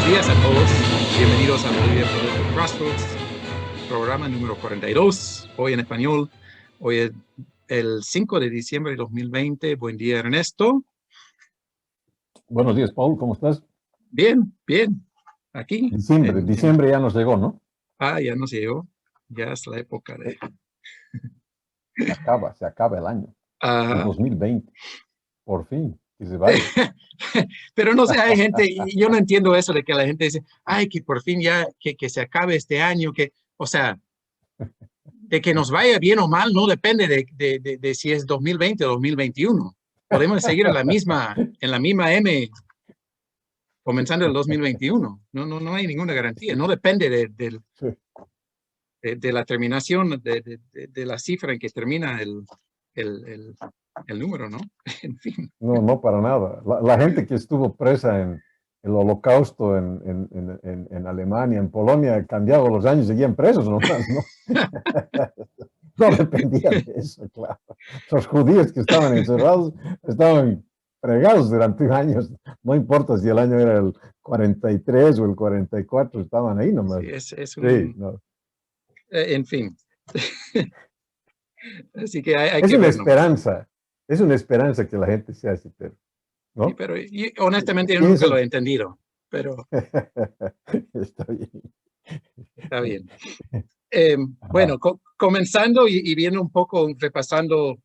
Buenos días a todos. Bienvenidos a Bolivia Political Crossroads, programa número 42, hoy en español. Hoy es el 5 de diciembre de 2020. Buen día, Ernesto. Buenos días, Paul. ¿Cómo estás? Bien, bien. Aquí. Diciembre ya nos llegó, ¿no? Ya nos llegó. Ya es la época de... Se acaba el año. El 2020. Por fin, que se vaya. Pero no sé, hay gente, y yo no entiendo eso de que la gente dice, ay, que por fin ya, que se acabe este año, o sea, de que nos vaya bien o mal, no depende de si es 2020 o 2021. Podemos seguir en la misma M comenzando el 2021. No hay ninguna garantía. No depende de la terminación, de la cifra en que termina el número, ¿no? En fin. No, para nada. La gente que estuvo presa en el Holocausto en Alemania, en Polonia, cambiado los años, seguían presos nomás, ¿no? No dependían de eso, claro. Los judíos que estaban encerrados estaban fregados durante años. No importa si el año era el 43 o el 44, estaban ahí nomás. Sí, no. En fin. Así que hay es que una ver, ¿no? esperanza. Es una esperanza que la gente sea así, ¿no? Sí, pero honestamente yo nunca lo he entendido, pero está bien. Está bien. Bueno, comenzando y viendo un poco, repasando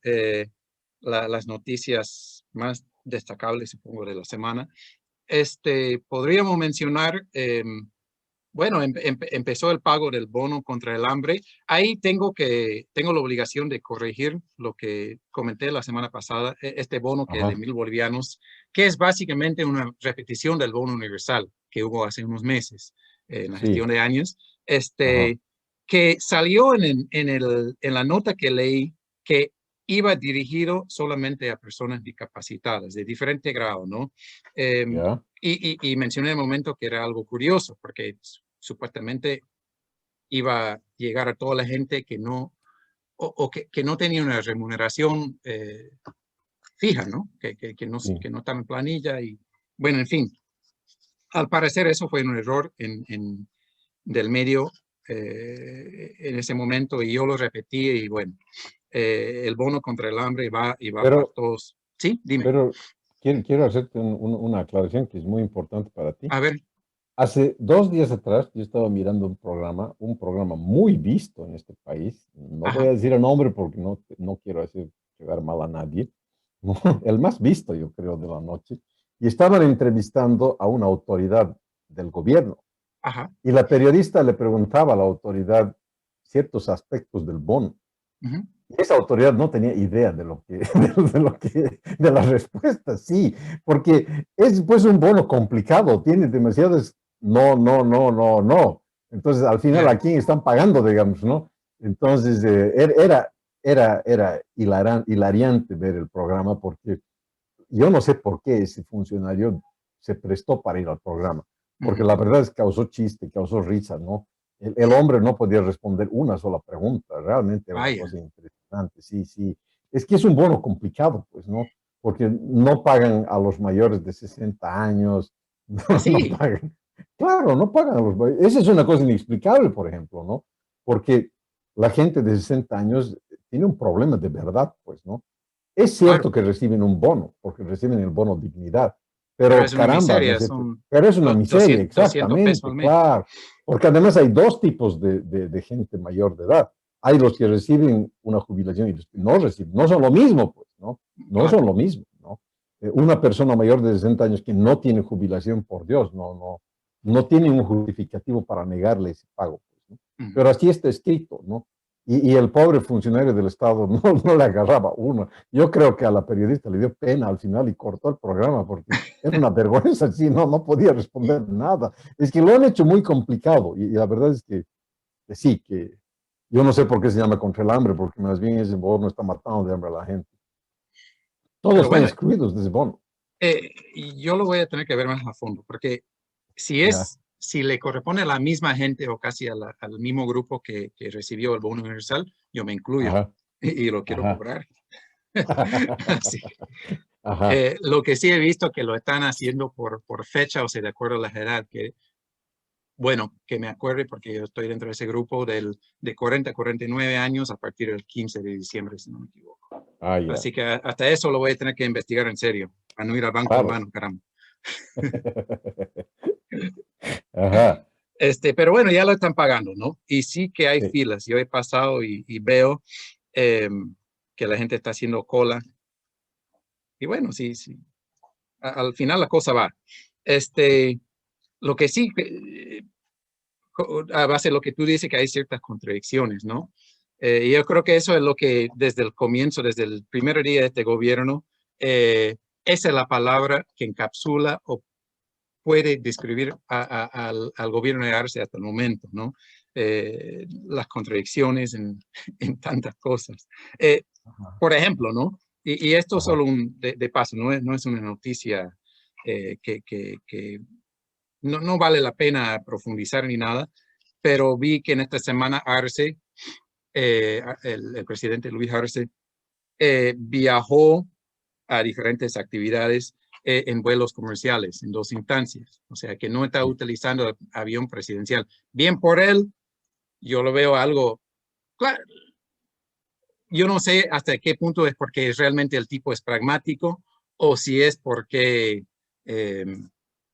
las noticias más destacables, supongo, de la semana, podríamos mencionar, bueno, empezó el pago del bono contra el hambre. Ahí tengo la obligación de corregir lo que comenté la semana pasada, este bono que es de 1,000 bolivianos, que es básicamente una repetición del bono universal que hubo hace unos meses, en la gestión de años, que salió en la nota que leí, que iba dirigido solamente a personas discapacitadas de diferente grado, ¿no? Y mencioné en el momento que era algo curioso, porque supuestamente iba a llegar a toda la gente que no, que no tenía una remuneración fija, ¿no? Que no estaba en planilla. Y bueno, en fin, al parecer eso fue un error del medio en ese momento, y yo lo repetí, y bueno, el bono contra el hambre va para todos. Sí, dime. Pero quiero hacerte una aclaración que es muy importante para ti. A ver. Hace 2 días atrás yo estaba mirando un programa muy visto en este país. No voy a decir el nombre porque no quiero hacer llegar mal a nadie. El más visto, yo creo, de la noche. Y estaban entrevistando a una autoridad del gobierno. Y la periodista le preguntaba a la autoridad ciertos aspectos del bono. Esa autoridad no tenía idea de la respuesta, sí, porque es pues un bono complicado, tiene demasiadas no. Entonces, al final, ¿a quién están pagando, digamos, no? Entonces, era hilariante ver el programa, porque yo no sé por qué ese funcionario se prestó para ir al programa, porque la verdad es que causó chiste, causó risa, ¿no? El hombre no podía responder una sola pregunta, realmente era una cosa impresionante, sí. Es que es un bono complicado, pues, ¿no? Porque no pagan a los mayores de 60 años, no pagan. Claro, no pagan a los mayores. Esa es una cosa inexplicable, por ejemplo, ¿no? Porque la gente de 60 años tiene un problema de verdad, pues, ¿no? Es cierto que reciben un bono, porque reciben el bono dignidad, pero es caramba, miseria, pero es una miseria, 200 exactamente, claro, porque además hay dos tipos de gente mayor de edad. Hay los que reciben una jubilación y los que no reciben, no son lo mismo, pues, ¿no? No son lo mismo, ¿no? Una persona mayor de 60 años que no tiene jubilación, por Dios, no tiene un justificativo para negarle ese pago, pues, ¿no? Pero así está escrito, ¿no? Y el pobre funcionario del Estado no le agarraba uno. Yo creo que a la periodista le dio pena al final y cortó el programa porque era una vergüenza, sí, no podía responder nada. Es que lo han hecho muy complicado y la verdad es que sí, que yo no sé por qué se llama contra el hambre, porque más bien ese bono está matando de hambre a la gente. Todos están excluidos de ese bono. Yo lo voy a tener que ver más a fondo, porque si le corresponde a la misma gente o casi al mismo grupo que recibió el bono universal, yo me incluyo y lo quiero cobrar. Lo que sí he visto que lo están haciendo por fecha, o sea, de acuerdo a la edad, que bueno, que me acuerde porque yo estoy dentro de ese grupo de 40 a 49 años a partir del 15 de diciembre, si no me equivoco. Ah, ya. Así que hasta eso lo voy a tener que investigar en serio, para no ir al banco en Claro. vano, caramba. Ajá. Pero bueno, ya lo están pagando, ¿no? Y sí que hay Sí. filas. Yo he pasado y veo que la gente está haciendo cola. Y bueno, sí, sí. Al final la cosa va. Lo que sí, a base de lo que tú dices, que hay ciertas contradicciones, ¿no? Y yo creo que eso es lo que desde el comienzo, desde el primer día de este gobierno, esa es la palabra que encapsula o puede describir al gobierno de Arce hasta el momento, ¿no? Las contradicciones en, en tantas cosas. Ajá. Por ejemplo, ¿no? Y esto Ajá. solo de paso, no es una noticia que no vale la pena profundizar ni nada, pero vi que en esta semana Arce, el presidente Luis Arce, viajó a diferentes actividades en vuelos comerciales en dos instancias. O sea, que no está Sí. utilizando el avión presidencial. Bien por él, yo lo veo algo, claro, yo no sé hasta qué punto es porque realmente el tipo es pragmático o si es porque eh,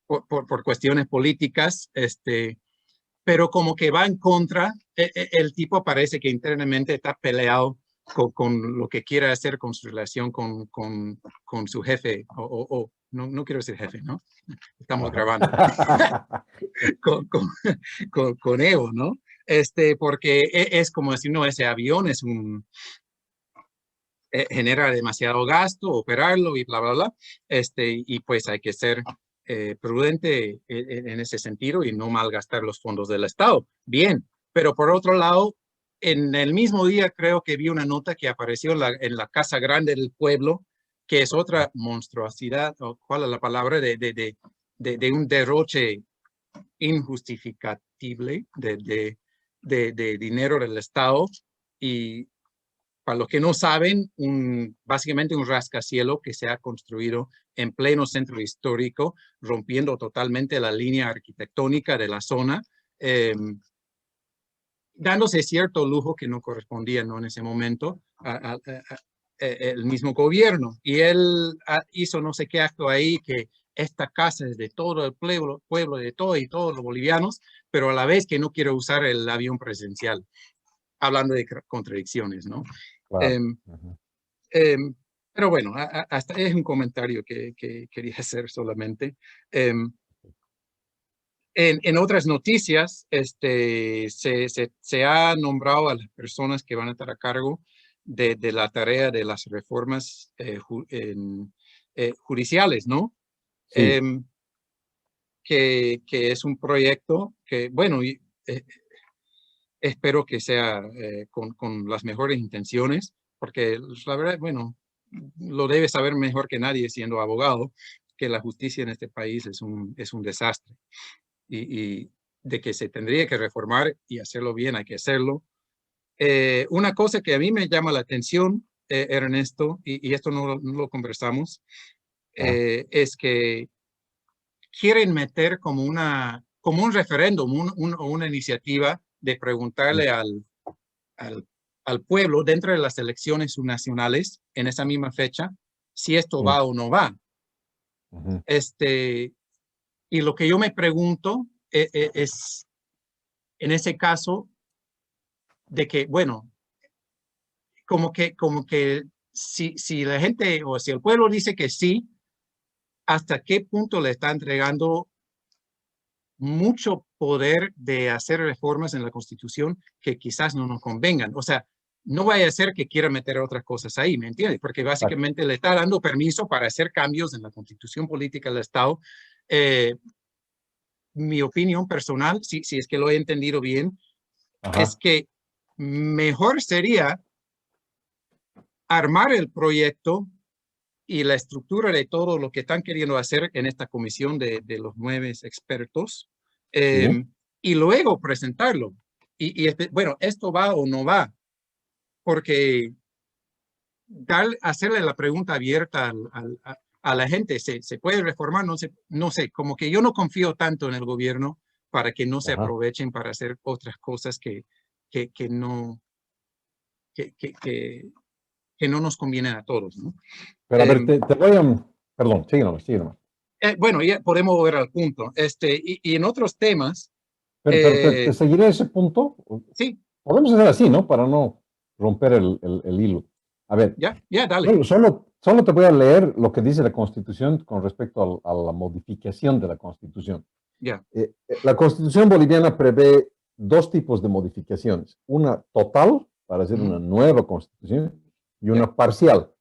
por cuestiones políticas, pero como que va en contra, el tipo parece que internamente está peleado con lo que quiere hacer con su relación con su jefe, no quiero decir jefe, ¿no? Estamos Ajá. grabando, con, con, con Evo, ¿no? Porque es como decir, no, ese avión es genera demasiado gasto, operarlo y bla, bla, bla. Y pues hay que ser prudente en ese sentido y no malgastar los fondos del Estado. Bien, pero por otro lado, en el mismo día creo que vi una nota que apareció en la Casa Grande del Pueblo, que es otra monstruosidad, o cuál es la palabra, de un derroche injustificable de dinero del Estado. Y para los que no saben, básicamente un rascacielos que se ha construido en pleno centro histórico, rompiendo totalmente la línea arquitectónica de la zona, eh, dándose cierto lujo que no correspondía, ¿no? En ese momento el mismo gobierno. Y él hizo no sé qué acto ahí, que esta casa es de todo el pueblo de todo y todos los bolivianos, pero a la vez que no quiere usar el avión presidencial, hablando de contradicciones, ¿no? Claro. Eh, Ajá. eh, pero bueno, hasta es un comentario que quería hacer solamente. Eh, en otras noticias, se ha nombrado a las personas que van a estar a cargo de la tarea de las reformas judiciales, ¿no? Sí. Que es un proyecto que, bueno, espero que sea con las mejores intenciones, porque la verdad, bueno, lo debe saber mejor que nadie siendo abogado, que la justicia en este país es un desastre y de que se tendría que reformar y hacerlo bien, hay que hacerlo. Una cosa que a mí me llama la atención, Ernesto, y esto no lo conversamos, Ah, es que quieren meter como un referéndum, o una iniciativa de sí. preguntarle al, al pueblo dentro de las elecciones subnacionales en esa misma fecha si esto Mm, va o no va. ujú. Y lo que yo me pregunto es, en ese caso, de que, bueno, como que si la gente o si el pueblo dice que sí, ¿hasta qué punto le está entregando mucho poder de hacer reformas en la Constitución que quizás no nos convengan? O sea, no vaya a ser que quiera meter otras cosas ahí, ¿me entiendes? Porque Exacto. básicamente le está dando permiso para hacer cambios en la Constitución política del Estado. Eh, Mi opinión personal, si es que lo he entendido bien, es Ajá. que mejor sería armar el proyecto y la estructura de todo lo que están queriendo hacer en esta comisión de los 9 expertos Sí. y luego presentarlo. Bueno, ¿esto va o no va? Porque hacerle la pregunta abierta a la gente, ¿se puede reformar? No sé, como que yo no confío tanto en el gobierno para que no se Ajá. aprovechen para hacer otras cosas que no, que no nos convienen a todos, ¿no? Pero a ver, te voy a... Perdón, sigue nomás, sigue nomás. Bueno, ya podemos volver al punto. Y en otros temas, Pero te seguiré ese punto. sí, Podemos hacer así, ¿no? Para no romper el hilo. A ver, ya, dale. bueno, solo te voy a leer lo que dice la Constitución con respecto a la modificación de la Constitución. Ya, La Constitución boliviana prevé dos tipos de modificaciones. Una total, para hacer una nueva Constitución, y una parcial.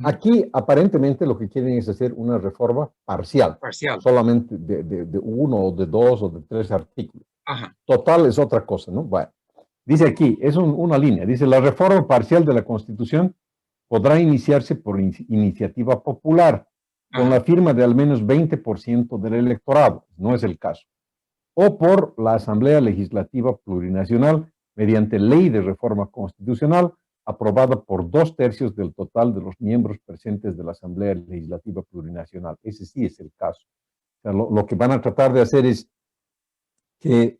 Aquí, aparentemente, lo que quieren es hacer una reforma parcial. parcial. Solamente de uno, o de dos, o de tres artículos. Ajá. Total es otra cosa, ¿no? Bueno, dice aquí, es una línea, dice, la reforma parcial de la Constitución podrá iniciarse por iniciativa popular, con la firma de al menos 20% del electorado, no es el caso, o por la Asamblea Legislativa Plurinacional mediante ley de reforma constitucional aprobada por 2/3 del total de los miembros presentes de la Asamblea Legislativa Plurinacional. Ese sí es el caso. O sea, lo que van a tratar de hacer es que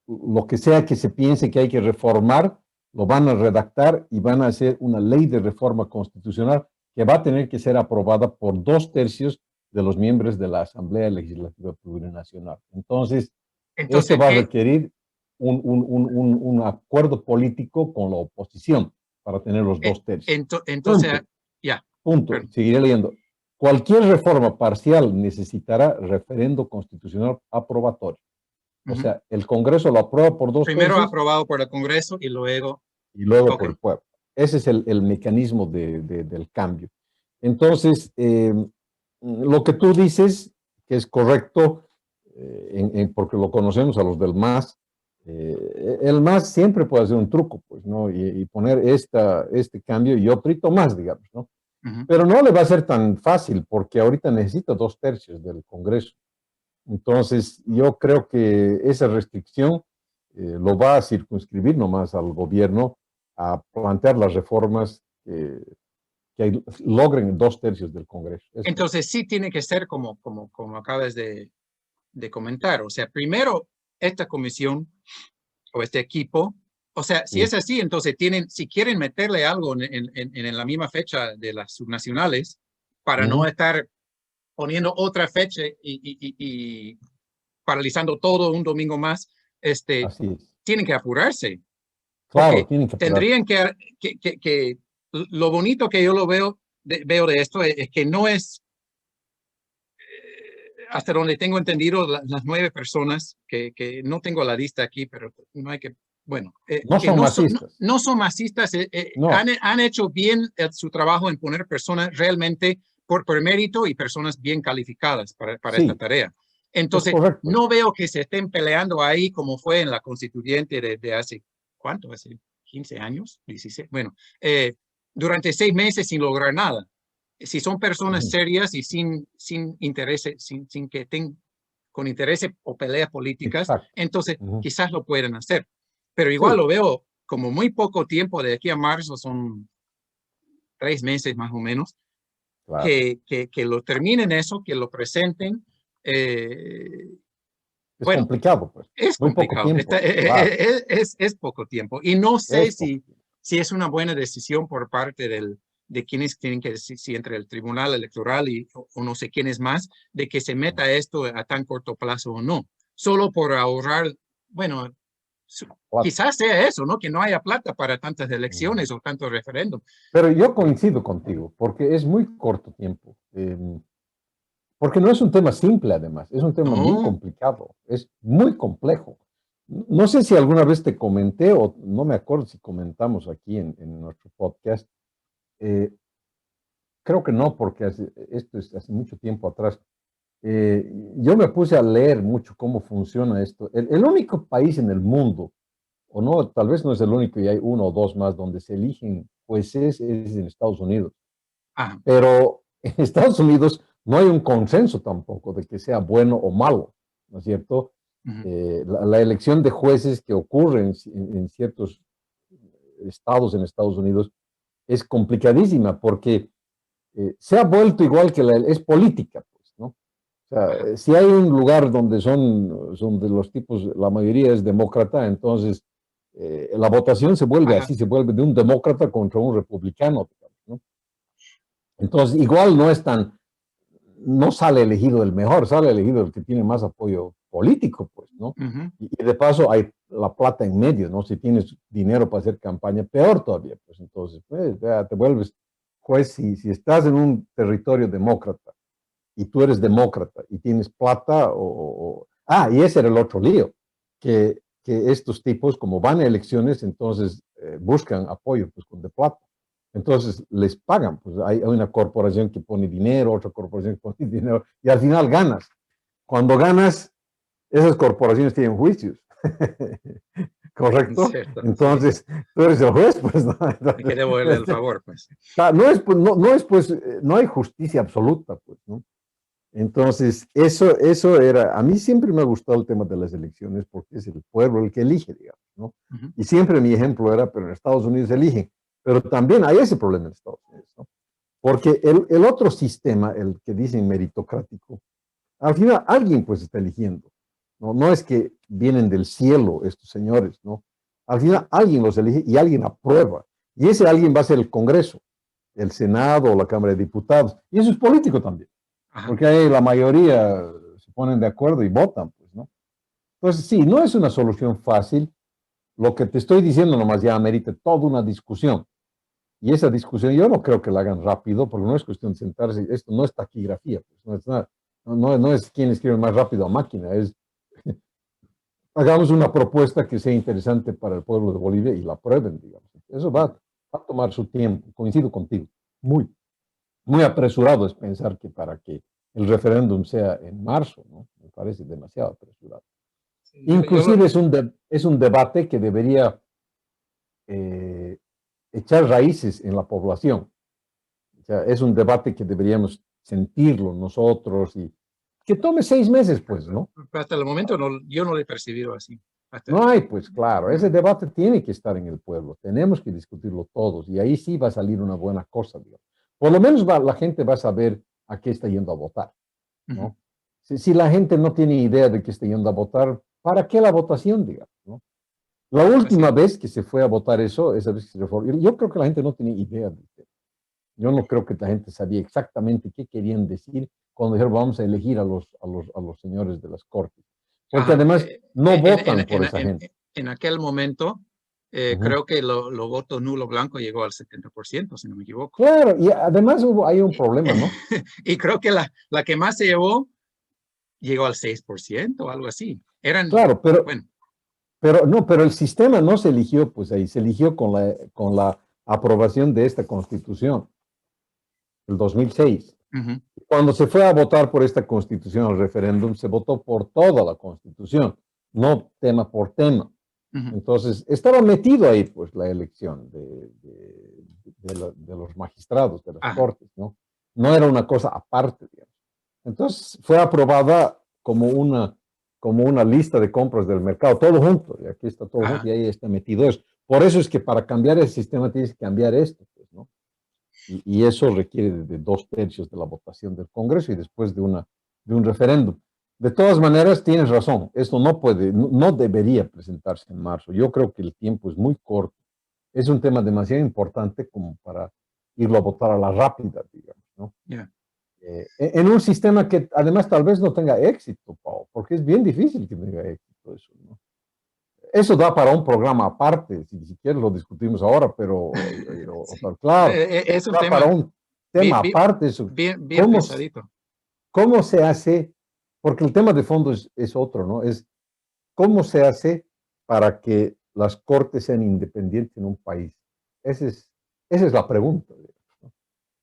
lo que sea que se piense que hay que reformar, lo van a redactar y van a hacer una ley de reforma constitucional que va a tener que ser aprobada por 2/3 de los miembros de la Asamblea Legislativa Plurinacional. Entonces, esto va a requerir un acuerdo político con la oposición para tener los 2/3. Entonces, ya. Punto. Seguiré leyendo. Cualquier reforma parcial necesitará referendo constitucional aprobatorio. O sea, el Congreso lo aprueba por 2/3. Primero aprobado por el Congreso y luego por el pueblo. Ese es el mecanismo del cambio. Entonces, lo que tú dices, que es correcto, porque lo conocemos a los del MAS, el MAS siempre puede hacer un truco, pues, ¿no? Y poner este cambio y otro más, digamos, ¿no? Pero no le va a ser tan fácil, porque ahorita necesita 2/3 del Congreso. Entonces, yo creo que esa restricción lo va a circunscribir nomás al gobierno a plantear las reformas que logren 2/3 del Congreso. Entonces, sí tiene que ser como acabas de comentar. O sea, primero, esta comisión o este equipo, o sea, si es así, entonces si quieren meterle algo en la misma fecha de las subnacionales, para no estar poniendo otra fecha y paralizando todo un domingo más, tienen que apurarse. Claro, tienen que apurarse. Tendrían que lo bonito que yo veo de esto es que no es, hasta donde tengo entendido, las 9 personas, que no tengo la lista aquí, pero no hay que, bueno. No son masistas. No son masistas, no. Han hecho bien su trabajo en poner personas realmente por mérito y personas bien calificadas para esta tarea. Entonces, no veo que se estén peleando ahí como fue en la constituyente de hace, ¿cuánto? Hace 15 años, 16, bueno, durante 6 meses sin lograr nada. Si son personas serias y sin interés, sin que tengan con interés o peleas políticas, entonces quizás lo pueden hacer. Pero igual lo veo como muy poco tiempo, de aquí a marzo son 3 meses más o menos, que lo terminen eso, que lo presenten. Es complicado, pues. Es complicado. Poco tiempo, es poco tiempo. Y no sé si es una buena decisión por parte de quienes tienen que decir, si entre el Tribunal Electoral o no sé quiénes más, de que se meta esto a tan corto plazo o no. Solo por ahorrar, bueno, quizás sea eso, ¿no? Que no haya plata para tantas elecciones o tantos referéndums. Pero yo coincido contigo, porque es muy corto tiempo. Porque no es un tema simple, además, es un tema bien complicado, es muy complejo. No sé si alguna vez te comenté, o no me acuerdo si comentamos aquí en nuestro podcast. Creo que no, porque esto es hace mucho tiempo atrás. Yo me puse a leer mucho cómo funciona esto. El único país en el mundo, o no, tal vez no es el único, y hay uno o dos más, donde se eligen jueces, es en Estados Unidos. Pero en Estados Unidos no hay un consenso tampoco de que sea bueno o malo, ¿no es cierto? La elección de jueces que ocurre en ciertos estados en Estados Unidos es complicadísima porque se ha vuelto igual que es política, pues, ¿no? O Ajá, Si hay un lugar donde son de los tipos, la mayoría es demócrata, entonces la votación se vuelve ajá, así, se vuelve de un demócrata contra un republicano, digamos, ¿no? Entonces, igual no es tan, no sale elegido el mejor, sale elegido el que tiene más apoyo político, pues, ¿no? ujú, Y de paso hay la plata en medio, ¿no? Si tienes dinero para hacer campaña, peor todavía, pues entonces, pues, ya te vuelves juez. Si estás en un territorio demócrata y tú eres demócrata y tienes plata y ese era el otro lío, que estos tipos, como van a elecciones, entonces buscan apoyo pues con de plata. Entonces les pagan, pues hay una corporación que pone dinero, otra corporación que pone dinero, y al final ganas. Cuando ganas, esas corporaciones tienen juicios. ¿Correcto? cierto, sí, Entonces, tú eres el juez, pues, ¿no? hay que Entonces, devolverle el favor, pues. no hay justicia absoluta, pues, ¿no? Entonces, eso era, a mí siempre me ha gustado el tema de las elecciones porque es el pueblo el que elige, digamos, ¿no? Ujú, Y siempre mi ejemplo era, pero en Estados Unidos eligen, pero también hay ese problema en Estados Unidos, ¿no? Porque el otro sistema, el que dicen meritocrático, al final alguien pues está eligiendo, ¿no? No es que vienen del cielo estos señores, ¿no? Al final alguien los elige y alguien aprueba. Y ese alguien va a ser el Congreso, el Senado o la Cámara de Diputados. Y eso es político también, ajá, porque ahí la mayoría se ponen de acuerdo y votan, pues, ¿no? Entonces, sí, no es una solución fácil. Lo que te estoy diciendo nomás ya amerita toda una discusión. Y esa discusión yo no creo que la hagan rápido, porque no es cuestión de sentarse, esto no es taquigrafía, pues, no es nada, no es quién escribe más rápido a máquina, es hagamos una propuesta que sea interesante para el pueblo de Bolivia y la prueben, digamos. Eso va a tomar su tiempo, coincido contigo. Muy, muy apresurado es pensar que para que el referéndum sea en marzo, ¿no? Me parece demasiado apresurado. sí, Inclusive es un debate que debería eh, echar raíces en la población. O sea, es un debate que deberíamos sentirlo nosotros y que tome 6 meses, pues, ¿no? hasta el momento no, yo no lo he percibido así. Hasta, No hay, pues claro, ese no. debate tiene que estar en el pueblo, tenemos que discutirlo todos y ahí sí va a salir una buena cosa, digamos. Por lo menos la gente va a saber a qué está yendo a votar, Ujú, ¿no? Si la gente no tiene idea de que está yendo a votar, ¿para qué la votación, digamos, ¿no? La así última es. vez que se fue a votar eso, esa vez que se fue, yo creo que la gente no tenía idea de eso. Yo no creo que la gente sabía exactamente qué querían decir cuando dijeron vamos a elegir a los señores de las cortes. Porque Ajá, además no votan por esa gente. en aquel momento, Ujú. creo que lo voto nulo blanco llegó al 70%, si no me equivoco. Claro, y además hay un Y, problema, ¿no? y creo que la que más se llevó llegó al 6% o algo así. Eran, Claro, pero, bueno, pero no, pero el sistema no se eligió, pues ahí se eligió con la aprobación de esta constitución, el 2006. ujú, Cuando se fue a votar por esta constitución, el referéndum, se votó por toda la constitución, no tema por tema. ujú, Entonces, estaba metido ahí, pues, la elección de los magistrados, de las ajá, cortes, ¿no? No era una cosa aparte, digamos. Entonces, fue aprobada como una lista de compras del mercado, todo junto, y aquí está todo junto, ajá, y ahí está metido eso. Por eso es que para cambiar el sistema tienes que cambiar esto, pues, ¿no? Y eso requiere de 2/3 de la votación del Congreso y después de un referéndum. De todas maneras, tienes razón, esto no debería presentarse en marzo. Yo creo que el tiempo es muy corto. Es un tema demasiado importante como para irlo a votar a la rápida, digamos, ¿no? ya. En un sistema que además tal vez no tenga éxito, Pau, porque es bien difícil que tenga éxito eso, ¿no? Eso da para un programa aparte, si quieres lo discutimos ahora, Sí. claro, Es un da para tema un tema bien, bien, aparte eso. bien ¿Cómo, pesadito. cómo se hace? Porque el tema de fondo es otro, ¿no? Es cómo se hace para que las cortes sean independientes en un país. Esa es, esa es la pregunta, ¿no?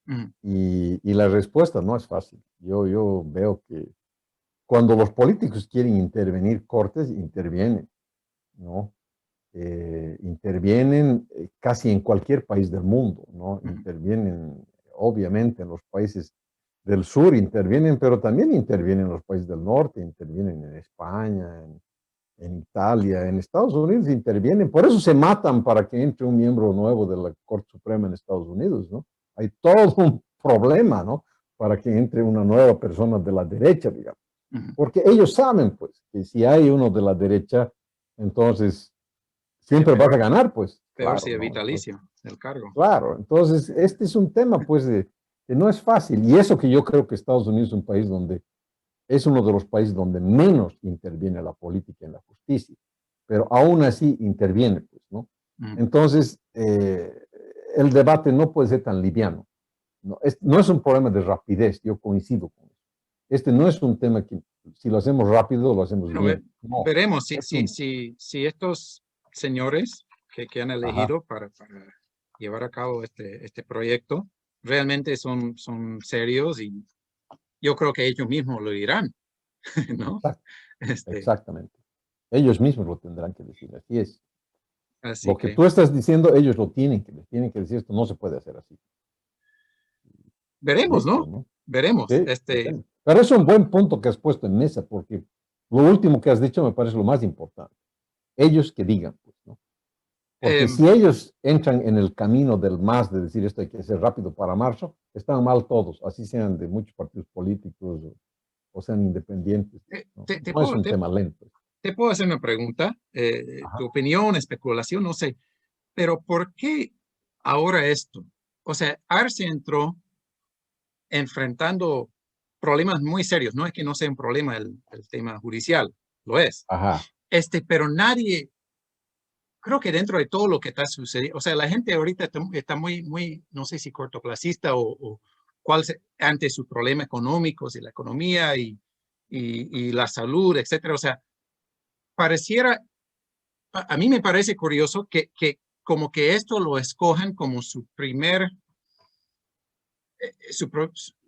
Ujú, Y la respuesta no es fácil. Yo veo que cuando los políticos quieren intervenir cortes, intervienen, ¿no? Intervienen casi en cualquier país del mundo, ¿no? ujú, Intervienen, obviamente, en los países del sur, intervienen, pero también intervienen en los países del norte, intervienen en España, en Italia, en Estados Unidos intervienen. Por eso se matan para que entre un miembro nuevo de la Corte Suprema en Estados Unidos, ¿no? Hay todo un problema, ¿no? para que entre una nueva persona de la derecha, digamos. Ujú. Porque ellos saben, pues, que si hay uno de la derecha, entonces Sí, siempre vas a ganar, pues. peor Claro, si es ¿no? Entonces, vitalicio el cargo. claro, entonces este es un tema, pues, que no es fácil. Y eso que yo creo que Estados Unidos es un país donde es uno de los países donde menos interviene la política en la justicia, pero aún así interviene, pues, ¿no? Ujú. Entonces, el debate no puede ser tan liviano. No es un problema de rapidez, yo coincido con eso. Este no es un tema que si lo hacemos rápido, lo hacemos Bueno, bien. No, veremos es un, si estos señores que han ajá, elegido para llevar a cabo este proyecto realmente son serios y yo creo que ellos mismos lo dirán, ¿no? exact, Este, exactamente. Ellos mismos lo tendrán que decir, así es. así Lo que que tú estás diciendo, ellos lo tienen que decir, esto no se puede hacer así. veremos, Listo, ¿no? ¿no? Veremos. Sí, veremos. Pero es un buen punto que has puesto en mesa, porque lo último que has dicho me parece lo más importante. Ellos que digan, pues, ¿no? Porque em, si ellos entran en el camino del más, de decir esto hay que hacer rápido para marzo, están mal todos, así sean de muchos partidos políticos o sean independientes, ¿no? te, te No es puedo, un te, tema lento. te puedo hacer una pregunta, tu Ajá, opinión, especulación, no sé, pero ¿por qué ahora esto? O sea, Arce entró enfrentando problemas muy serios. No es que no sea un problema el tema judicial, lo es. ajá, Pero nadie, creo que dentro de todo lo que está sucediendo, o sea, la gente ahorita está muy, no sé si cortoplacista o cuál ante sus problemas económicos y la economía y la salud, etcétera. O sea, pareciera, a mí me parece curioso que como que esto lo escojan como su,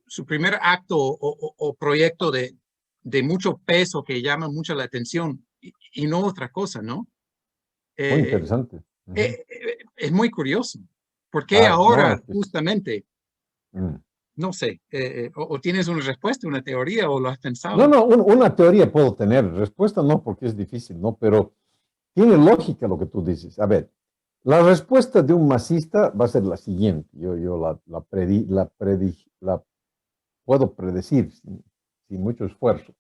su primer acto o proyecto de mucho peso que llama mucho la atención y no otra cosa, ¿no? muy Eh, interesante. Ujú. es muy curioso. ¿Por qué Claro, no, ahora es que justamente? mm. No sé, o tienes una respuesta, una teoría o lo has No, pensado. no, una teoría puedo tener, respuesta no, porque es difícil, ¿no? Pero tiene lógica lo que tú dices. A ver, la respuesta de un masista va a ser la siguiente. Yo la puedo predecir sin mucho esfuerzo.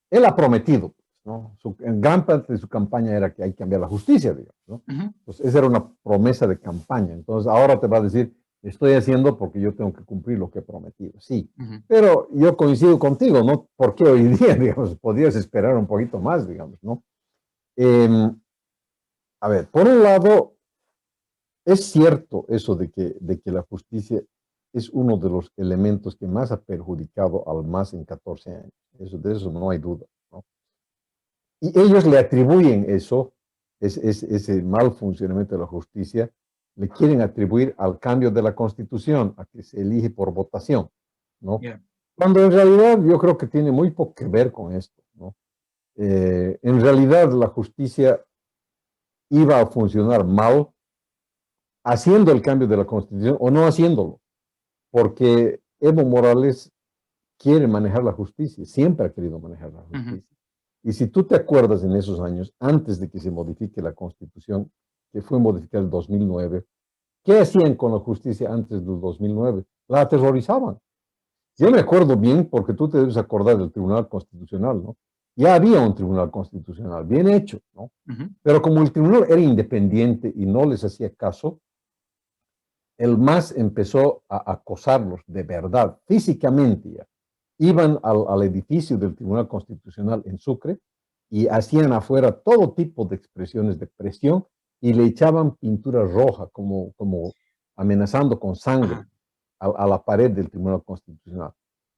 Él ha prometido, ¿no? En gran parte de su campaña era que hay que cambiar la justicia, digamos, ¿no? Ujú, Pues esa era una promesa de campaña. Entonces ahora te va a decir, estoy haciendo porque yo tengo que cumplir lo que he prometido. Sí, ujú, pero yo coincido contigo, ¿no? Porque hoy día, digamos, podrías esperar un poquito más, digamos, ¿no? Eh, a ver, por un lado, es cierto eso de que la justicia es uno de los elementos que más ha perjudicado al MAS en 14 años. De eso no hay duda, ¿no? Y ellos le atribuyen eso, ese mal funcionamiento de la justicia, le quieren atribuir al cambio de la Constitución, a que se elige por votación, ¿no? yeah, Cuando en realidad yo creo que tiene muy poco que ver con esto, ¿no? En realidad la justicia iba a funcionar mal haciendo el cambio de la Constitución o no haciéndolo, porque Evo Morales quiere manejar la justicia, siempre ha querido manejar la ujú, justicia. Y si tú te acuerdas en esos años, antes de que se modifique la Constitución, que fue modificada en el 2009, ¿qué hacían con la justicia antes del 2009? La aterrorizaban. Yo sí, me acuerdo bien, porque tú te debes acordar del Tribunal Constitucional, ¿no? Ya había un Tribunal Constitucional, bien hecho, ¿no? ujú, Pero como el tribunal era independiente y no les hacía caso, el MAS empezó a acosarlos de verdad, físicamente ya. Iban al edificio del Tribunal Constitucional en Sucre y hacían afuera todo tipo de expresiones de presión y le echaban pintura roja como amenazando con sangre ajá, a la pared del Tribunal Constitucional.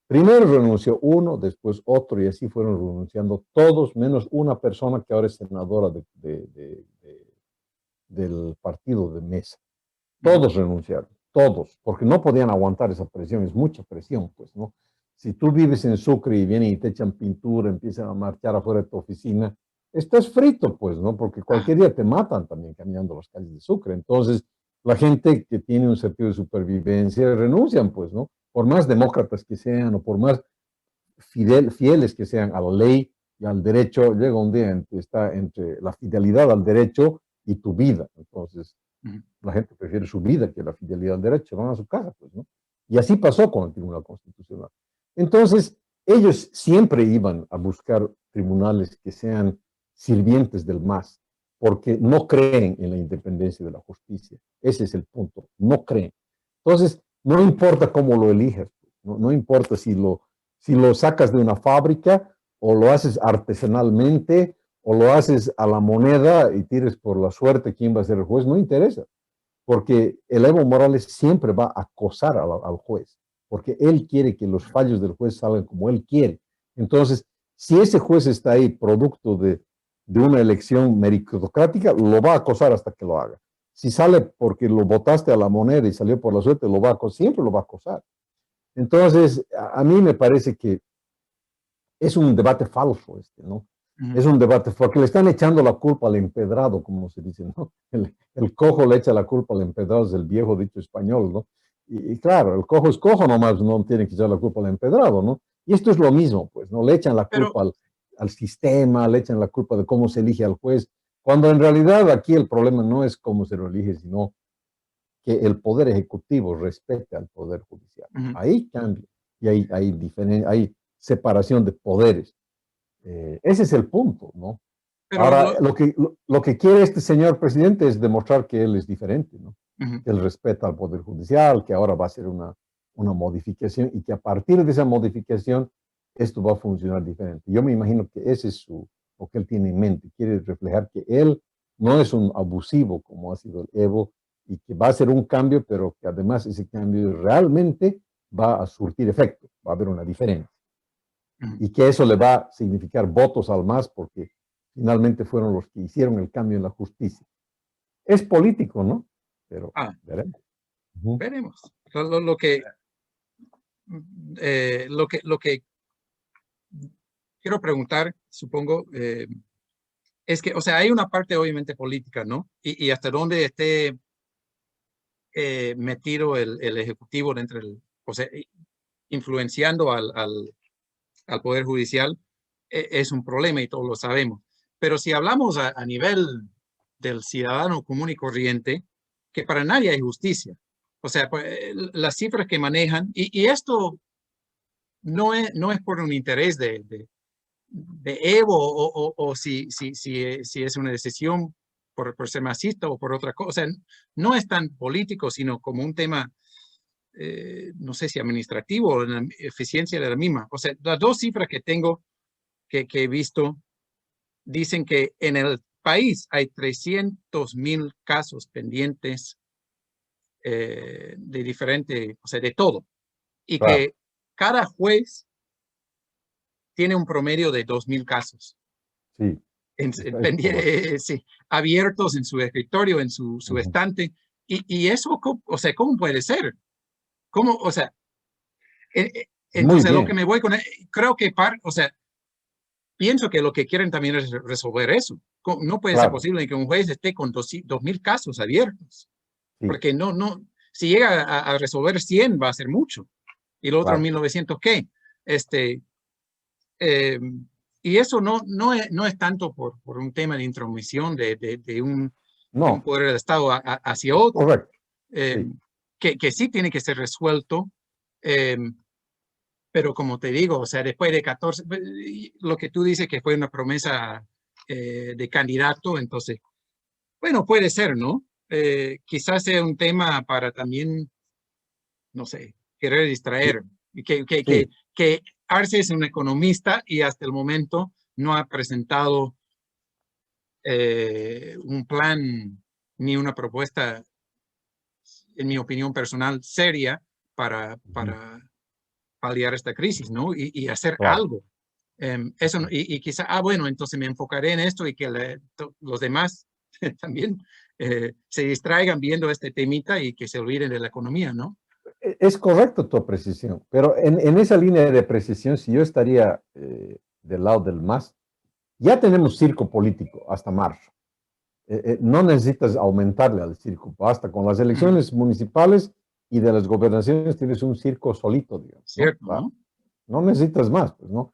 Primero renunció uno, después otro, y así fueron renunciando todos, menos una persona que ahora es senadora del partido de Mesa. ujú, Todos renunciaron, todos, porque no podían aguantar esa presión, es mucha presión, pues, ¿no? Si tú vives en Sucre y vienen y te echan pintura, empiezan a marchar afuera de tu oficina, estás frito, pues, ¿no? Porque ajá, cualquier día te matan también caminando las calles de Sucre. Entonces, la gente que tiene un sentido de supervivencia renuncian, pues, ¿no? Por más demócratas que sean o por más fieles que sean a la ley y al derecho, llega un día en que está entre la fidelidad al derecho y tu vida. Entonces, ujú, la gente prefiere su vida que la fidelidad al derecho, van a su casa, pues, ¿no? Y así pasó con el Tribunal Constitucional. Entonces, ellos siempre iban a buscar tribunales que sean sirvientes del MAS, porque no creen en la independencia de la justicia. Ese es el punto, no creen. Entonces, no importa cómo lo elijas, no importa si lo sacas de una fábrica o lo haces artesanalmente o lo haces a la moneda y tires por la suerte quién va a ser el juez, no interesa, porque el Evo Morales siempre va a acosar al juez, porque él quiere que los fallos del juez salgan como él quiere. Entonces, si ese juez está ahí producto de una elección meritocrática, lo va a acosar hasta que lo haga. Si sale porque lo votaste a la moneda y salió por la suerte, lo va a acosar, siempre lo va a acosar. Entonces, a mí me parece que es un debate falso ¿no? Es un debate, porque le están echando la culpa al empedrado, como se dice, ¿no? El cojo le echa la culpa al empedrado, es el viejo dicho español, ¿no? Y claro, el cojo es cojo nomás, no tiene que echar la culpa al empedrado, ¿no? Y esto es lo mismo, pues, ¿no? Le echan la culpa al sistema, le echan la culpa de cómo se elige al juez, cuando en realidad aquí el problema no es cómo se lo elige, sino que el poder ejecutivo respete al poder judicial. Ahí cambia, y hay separación de poderes. Ese es el punto, ¿no? Pero ahora, lo que quiere este señor presidente es demostrar que él es diferente, ¿no? Que él respeta al Poder Judicial, que ahora va a ser una modificación y que a partir de esa modificación esto va a funcionar diferente. Yo me imagino que ese es lo que él tiene en mente. Quiere reflejar que él no es un abusivo como ha sido el Evo y que va a ser un cambio, pero que además ese cambio realmente va a surtir efecto, va a haber una diferencia. Y que eso le va a significar votos al MAS porque finalmente fueron los que hicieron el cambio en la justicia. Es político, ¿no? Pero veremos. Veremos. Lo que quiero preguntar, supongo, es que, o sea, hay una parte obviamente política, ¿no? Y hasta dónde esté metido el Ejecutivo dentro del, o sea, influenciando al Poder Judicial, es un problema y todos lo sabemos. Pero si hablamos a nivel del ciudadano común y corriente, que para nadie hay justicia. O sea, pues, las cifras que manejan, y esto no es por un interés de Evo o si es una decisión por ser masista o por otra cosa. O sea, no es tan político, sino como un tema, no sé si administrativo o la eficiencia de la misma. O sea, las dos cifras que tengo que he visto dicen que en el país hay 300,000 casos pendientes de diferente, o sea, de todo. Y que cada juez tiene un promedio de 2,000 casos. Sí. Sí, abiertos en su escritorio, en su estante. Y eso, o sea, ¿cómo puede ser? ¿Cómo? O sea, entonces lo que me voy con, creo que, o sea, pienso que lo que quieren también es resolver eso. No puede ser posible que un juez esté con 2,000 casos abiertos. Sí. Porque si llega a resolver 100 va a ser mucho. Y lo otro 1,900, ¿qué? Y eso no es tanto por un tema de intromisión de un poder del Estado hacia otro. Correcto. Sí. Que sí tiene que ser resuelto. Pero como te digo, o sea, después de 14, lo que tú dices que fue una promesa de candidato, entonces, bueno, puede ser, ¿no? Quizás sea un tema para también, no sé, querer distraer. Que Arce es un economista y hasta el momento no ha presentado un plan ni una propuesta, en mi opinión personal, seria para paliar esta crisis, ¿no? Y hacer algo. Eso, y quizá, bueno, entonces me enfocaré en esto y que los demás también se distraigan viendo este temita y que se olviden de la economía, ¿no? Es correcto tu precisión, pero en esa línea de precisión, si yo estaría del lado del MAS, ya tenemos circo político hasta marzo. No necesitas aumentarle al circo, basta con las elecciones municipales y de las gobernaciones tienes un circo solito, digamos. Cierto, ¿no? No necesitas más, pues, ¿no?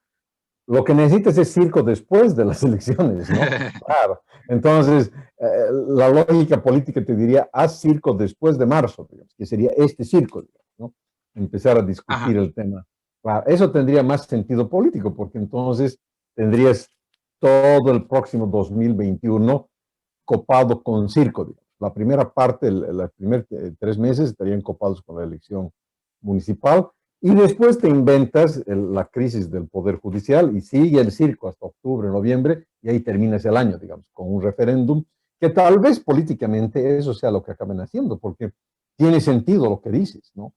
Lo que necesitas es circo después de las elecciones, ¿no? Claro. Entonces, la lógica política te diría, haz circo después de marzo, digamos, que sería este circo, digamos, ¿no? Empezar a discutir el tema Claro, eso tendría más sentido político, porque entonces tendrías todo el próximo 2021 copado con circo, digamos. La primera parte, los primeros 3 meses estarían copados con la elección municipal y después te inventas la crisis del Poder Judicial y sigue el circo hasta octubre, noviembre y ahí terminas el año, digamos, con un referéndum que tal vez políticamente eso sea lo que acaben haciendo, porque tiene sentido lo que dices, ¿no?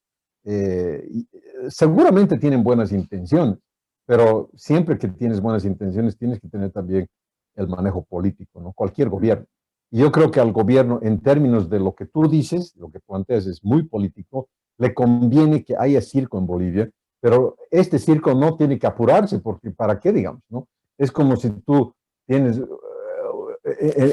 Seguramente tienen buenas intenciones, pero siempre que tienes buenas intenciones tienes que tener también el manejo político, ¿no? Cualquier gobierno. Y yo creo que al gobierno, en términos de lo que tú dices, lo que planteas es muy político, le conviene que haya circo en Bolivia, pero este circo no tiene que apurarse, porque ¿para qué, digamos, no? Es como si tú tienes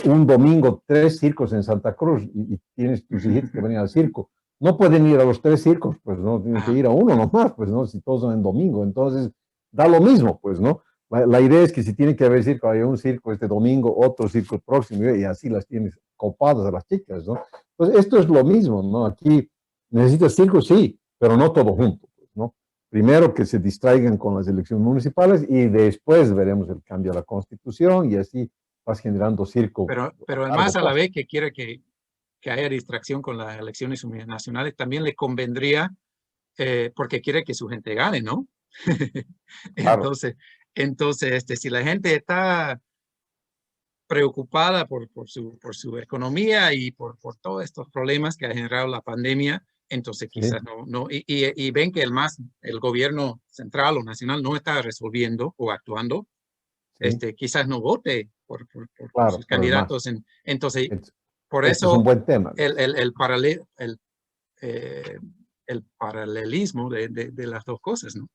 un domingo 3 circos en Santa Cruz y tienes tus hijitos que venir al circo. No pueden ir a los 3 circos, pues no, tienen que ir a uno nomás, pues no, si todos son en domingo. Entonces, da lo mismo, pues, ¿no? La idea es que si tiene que haber circo, hay un circo este domingo, otro circo el próximo, y así las tienes copadas a las chicas, ¿no? Pues esto es lo mismo, ¿no? Aquí necesitas circo, sí, pero no todo junto, pues, ¿no? Primero que se distraigan con las elecciones municipales y después veremos el cambio a la constitución y así vas generando circo Pero a el largo MAS a la plazo. vez que quiere que haya distracción con las elecciones nacionales, también le convendría, porque quiere que su gente gane, ¿no? Claro, Entonces, si la gente está preocupada por su economía y por todos estos problemas que ha generado la pandemia, entonces sí, quizás no y ven que el gobierno central o nacional no está resolviendo o actuando, sí, quizás no vote por claro, sus por el más. candidatos. Entonces, Es- por Este es un eso buen tema. eh, el paralelismo de las dos cosas, ¿no?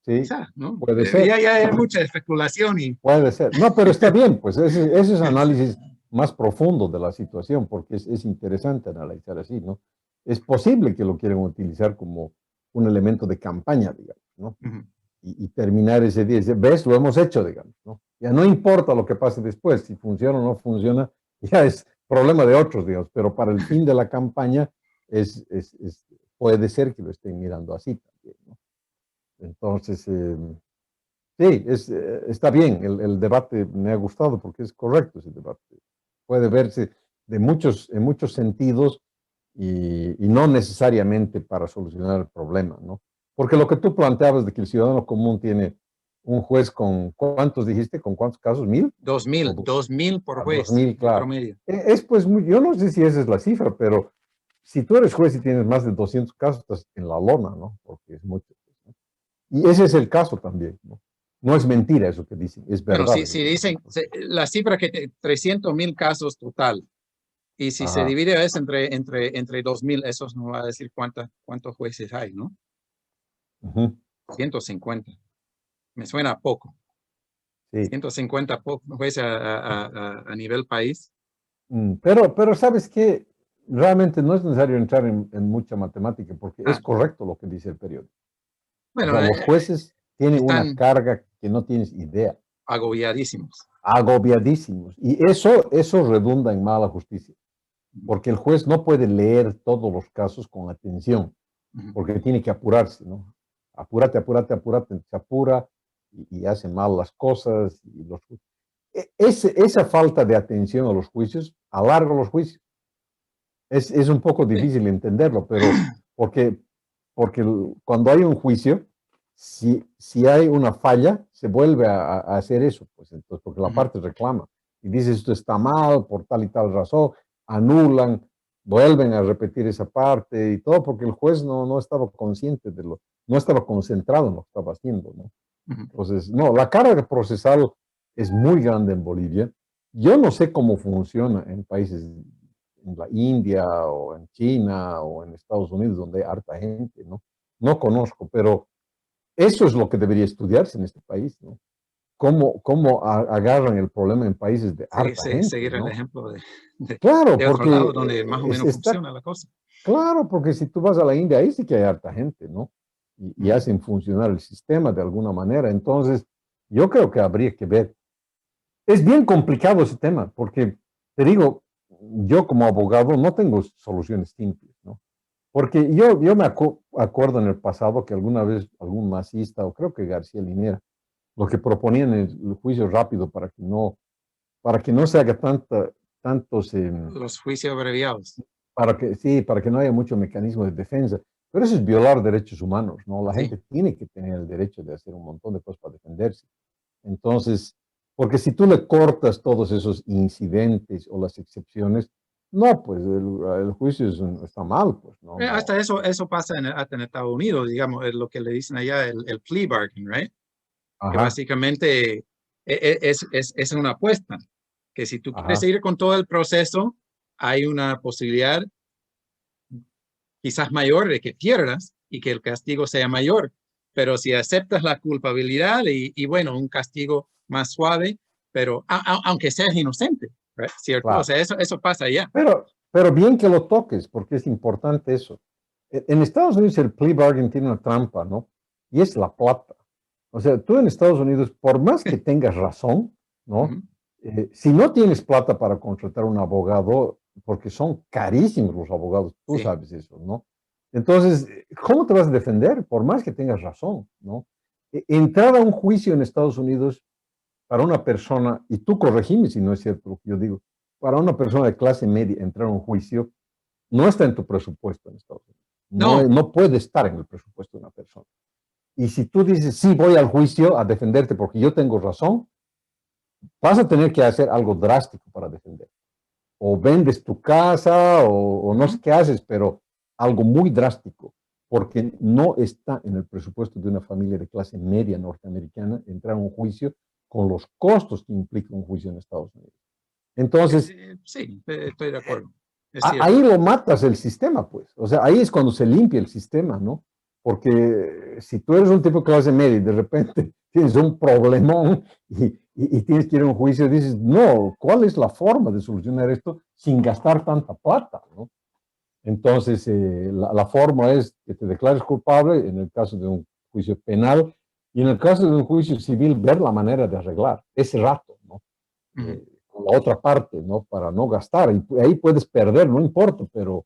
Sí, Quizás, ¿no? puede ser. Ya hay mucha especulación y... Puede ser. No, pero está bien, pues ese es análisis más profundo de la situación, porque es interesante analizar así, ¿no? Es posible que lo quieran utilizar como un elemento de campaña, digamos, ¿no? Ujú. Y terminar ese día, decir, ves, lo hemos hecho, digamos, ¿no? Ya no importa lo que pase después, si funciona o no funciona, ya es problema de otros, digamos, pero para el fin de la campaña puede ser que lo estén mirando así también, ¿no? Entonces, sí, está bien, el debate me ha gustado porque es correcto ese debate. Puede verse en muchos sentidos y no necesariamente para solucionar el problema, ¿no? Porque lo que tú planteabas de que el ciudadano común tiene un juez con, ¿cuántos dijiste? ¿Con cuántos casos? ¿1000? O 2000 por a dos juez mil, de claro. promedio. Es pues, yo no sé si esa es la cifra, pero si tú eres juez y tienes más de 200 casos, estás en la lona, ¿no? Porque es mucho, pues, ¿no? Y ese es el caso también, ¿no? No es mentira eso que dicen, es Bueno, verdad eso si que dicen. dicen la cifra 300,000 casos total, y si se Ajá. divide eso entre 2000, eso nos va a decir cuántos jueces hay, ¿no? Ujú, 150. Me suena a poco. sí. 150 jueces a nivel país. Pero sabes que realmente no es necesario entrar en mucha matemática porque es Ah, correcto lo que dice el periódico. O bueno, sea, los jueces tienen una están carga que no tienes idea, agobiadísimos. agobiadísimos. Y eso redunda en mala justicia, Ujú, porque el juez no puede leer todos los casos con atención, ujú. porque tiene que apurarse, ¿no? Apúrate, apúrate, apúrate, se apura y hace mal las cosas. Esa falta de atención a los juicios alarga los juicios. Es un poco Sí. difícil entenderlo, pero porque, porque cuando hay un juicio, si hay una falla, se vuelve a hacer eso, pues entonces, porque la Ujú, parte reclama y dice esto está mal por tal y tal razón, anulan, vuelven a repetir esa parte y todo porque el juez no estaba consciente no estaba concentrado en lo que estaba haciendo, ¿no? ujú. Entonces, no, la carga procesal es muy grande en Bolivia. Yo no sé cómo funciona en países en la India o en China o en Estados Unidos donde hay harta gente, ¿no? No conozco, pero eso es lo que debería estudiarse en este país, ¿no? ¿Cómo agarran el problema en países de harta gente, Seguir el ¿no? ejemplo Claro, de otro porque lado donde más o menos está funciona la cosa. claro, porque si tú vas a la India, ahí sí que hay harta gente, ¿no? Y Ujú. hacen funcionar el sistema de alguna manera. Entonces, yo creo que habría que ver. Es bien complicado ese tema, porque te digo, yo como abogado no tengo soluciones simples, ¿no? Porque yo me acuerdo en el pasado que alguna vez algún masista, o creo que García Linera, lo que proponían el juicio rápido para que no se haga tantos, Los juicios abreviados. para que no haya mucho mecanismo de defensa. Pero eso es violar derechos humanos, ¿no? La Sí. gente tiene que tener el derecho de hacer un montón de cosas para defenderse. Entonces, porque si tú le cortas todos esos incidentes o las excepciones, no, pues el juicio está mal, pues, no, no. Hasta eso pasa hasta en Estados Unidos, digamos, es lo que le dicen allá el plea bargain, right? Que Ajá, básicamente es una apuesta, que si tú quieres ajá, seguir con todo el proceso, hay una posibilidad quizás mayor de que pierdas y que el castigo sea mayor. Pero si aceptas la culpabilidad y bueno, un castigo más suave, pero aunque seas inocente, right? ¿Cierto? O claro. sea, eso pasa allá. Pero bien que lo toques, porque es importante eso. En Estados Unidos el plea bargain tiene una trampa, ¿no? Y es la plata. O sea, tú en Estados Unidos, por más que tengas razón, ¿no? Ujú. Si no tienes plata para contratar un abogado, porque son carísimos los abogados, tú Sí. sabes eso, ¿no? Entonces, ¿cómo te vas a defender? Por más que tengas razón, ¿no? Entrar a un juicio en Estados Unidos para una persona, y tú corregime si no es cierto lo que yo digo, para una persona de clase media entrar a un juicio no está en tu presupuesto en Estados Unidos. No, No, no puede estar en el presupuesto de una persona. Y si tú dices, sí, voy al juicio a defenderte porque yo tengo razón, vas a tener que hacer algo drástico para defender. O vendes tu casa o no sé ujú. qué haces, pero algo muy drástico, porque no está en el presupuesto de una familia de clase media norteamericana entrar a un juicio con los costos que implica un juicio en Estados Unidos. Entonces, Sí, estoy de acuerdo. Es ahí cierto. lo matas el sistema, pues. O sea, ahí es cuando se limpia el sistema, ¿no? Porque si tú eres un tipo de clase media y de repente tienes un problemón y tienes que ir a un juicio, dices, no, ¿cuál es la forma de solucionar esto sin gastar tanta plata, ¿no? Entonces, la forma es que te declares culpable en el caso de un juicio penal y en el caso de un juicio civil, ver la manera de arreglar ese rato, ¿no? Ujú. Con la otra parte, ¿no? Para no gastar. Y ahí puedes perder, no importa, pero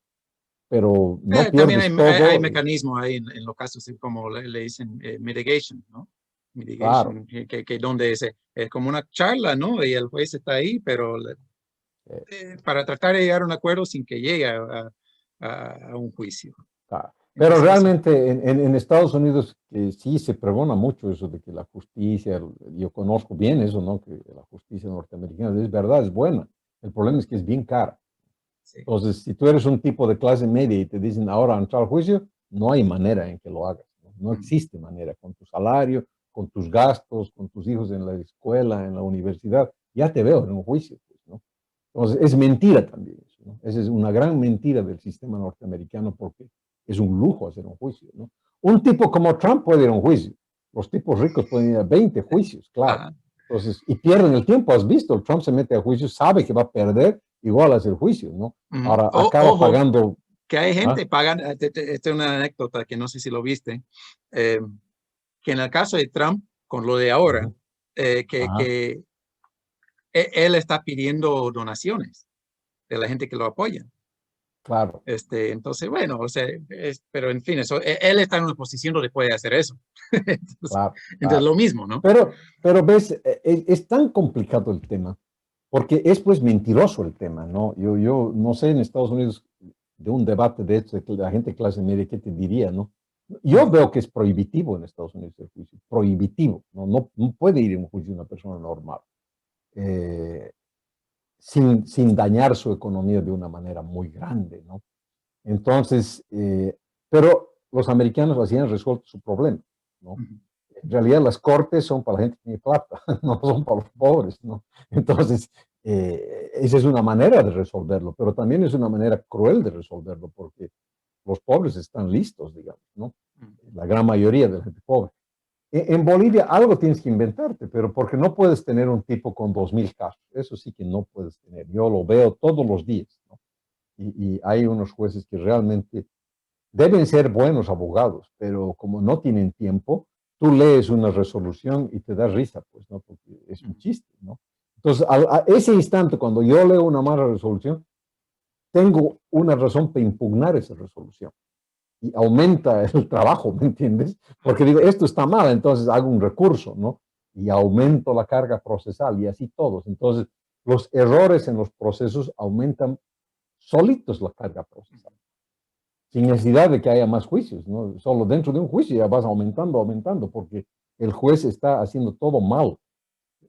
no También pierdes hay todo. mecanismos ahí en los casos como le dicen mitigation, ¿no? Claro. Mitigation, que donde es como una charla, ¿no? Y el juez está ahí, pero eh, para tratar de llegar a un acuerdo sin que llegue a un juicio. claro. Pero Entonces, eso. realmente en Estados Unidos sí se pregona mucho eso de que la justicia, yo conozco bien eso, ¿no? Que la justicia norteamericana es verdad, es buena. El problema es que es bien cara. Sí. Entonces, si tú eres un tipo de clase media y te dicen ahora entrar al juicio, no hay manera en que lo hagas. No, no Mm. existe manera. Con tu salario, con tus gastos, con tus hijos en la escuela, en la universidad, ya te veo en un juicio. Pues, ¿no? Entonces, es mentira también eso, ¿no? Esa es una gran mentira del sistema norteamericano porque es un lujo hacer un juicio, ¿no? Un tipo como Trump puede ir a un juicio. Los tipos ricos pueden ir a 20 juicios, claro. Ajá. Entonces, y pierden el tiempo. Has visto, el Trump se mete a juicio, sabe que va a perder, igual hace el juicio, ¿no? Ujú. Ahora acaba Ojo, pagando. que hay ¿Ah? gente pagando, esta es una anécdota que no sé si lo viste, eh, que en el caso de Trump, con lo de ahora, Uh-huh. Ajá, que él está pidiendo donaciones de la gente que lo apoya. claro, Entonces, bueno, o sea, pero en fin, él está en una posición donde puede hacer eso. entonces, claro, entonces, claro. lo mismo, ¿no? Pero ves, es tan complicado el tema, porque es pues mentiroso el tema, ¿no? Yo no sé en Estados Unidos de un debate de esto, de la gente de clase media, ¿qué te diría, no? Yo Mm. veo que es prohibitivo en Estados Unidos el juicio, prohibitivo, ¿no? No puede ir a un juicio una persona normal, eh, sin dañar su economía de una manera muy grande, ¿no? Entonces, pero los americanos así han resuelto su problema, ¿no? Mm. En realidad las cortes son para la gente que tiene plata, no son para los pobres, ¿no? Entonces, esa es una manera de resolverlo, pero también es una manera cruel de resolverlo, porque los pobres están listos, digamos, ¿no? Mm. La gran mayoría de la gente pobre. En Bolivia algo tienes que inventarte, pero porque no puedes tener un tipo con 2.000 casos, eso sí que no puedes tener. Yo lo veo todos los días, ¿no? Y hay unos jueces que realmente deben ser buenos abogados, pero como no tienen tiempo, tú lees una resolución y te da risa, pues, ¿no? Porque es un Mm. chiste, ¿no? Entonces, a ese instante, cuando yo leo una mala resolución, tengo una razón para impugnar esa resolución. y aumenta el trabajo, ¿me entiendes? Porque digo, esto está mal, entonces hago un recurso, ¿no? Y aumento la carga procesal y así todos. Entonces, los errores en los procesos aumentan solitos la carga procesal, sin necesidad de que haya más juicios, ¿no? Solo dentro de un juicio ya vas aumentando, aumentando, porque el juez está haciendo todo mal.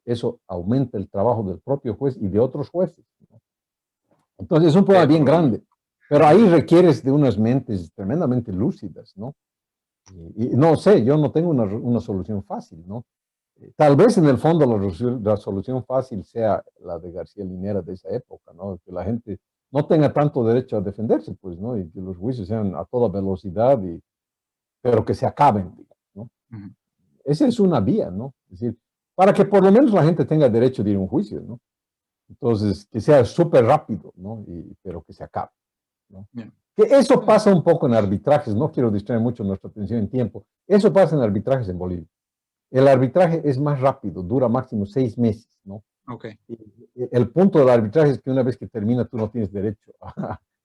Eso aumenta el trabajo del propio juez y de otros jueces, ¿no? Entonces, es un problema bien grande, pero ahí requieres de unas mentes tremendamente lúcidas, ¿no? Y no sé, yo no tengo una solución fácil, ¿no? Tal vez en el fondo la solución fácil sea la de García Linera de esa época, ¿no? Que la gente no tenga tanto derecho a defenderse, pues, ¿no? Y que los juicios sean a toda velocidad, pero que se acaben, digamos, ¿no? Esa es una vía, ¿no? Es decir, para que por lo menos la gente tenga derecho de ir a un juicio, ¿no? Entonces, que sea súper rápido, ¿no? Pero que se acabe, ¿no? Yeah. Que eso pasa un poco en arbitrajes, no quiero distraer mucho nuestra atención en tiempo, eso pasa en arbitrajes en Bolivia. El arbitraje es más rápido, dura máximo 6 meses, ¿no? Okay. El punto del arbitraje es que una vez que termina tú no tienes derecho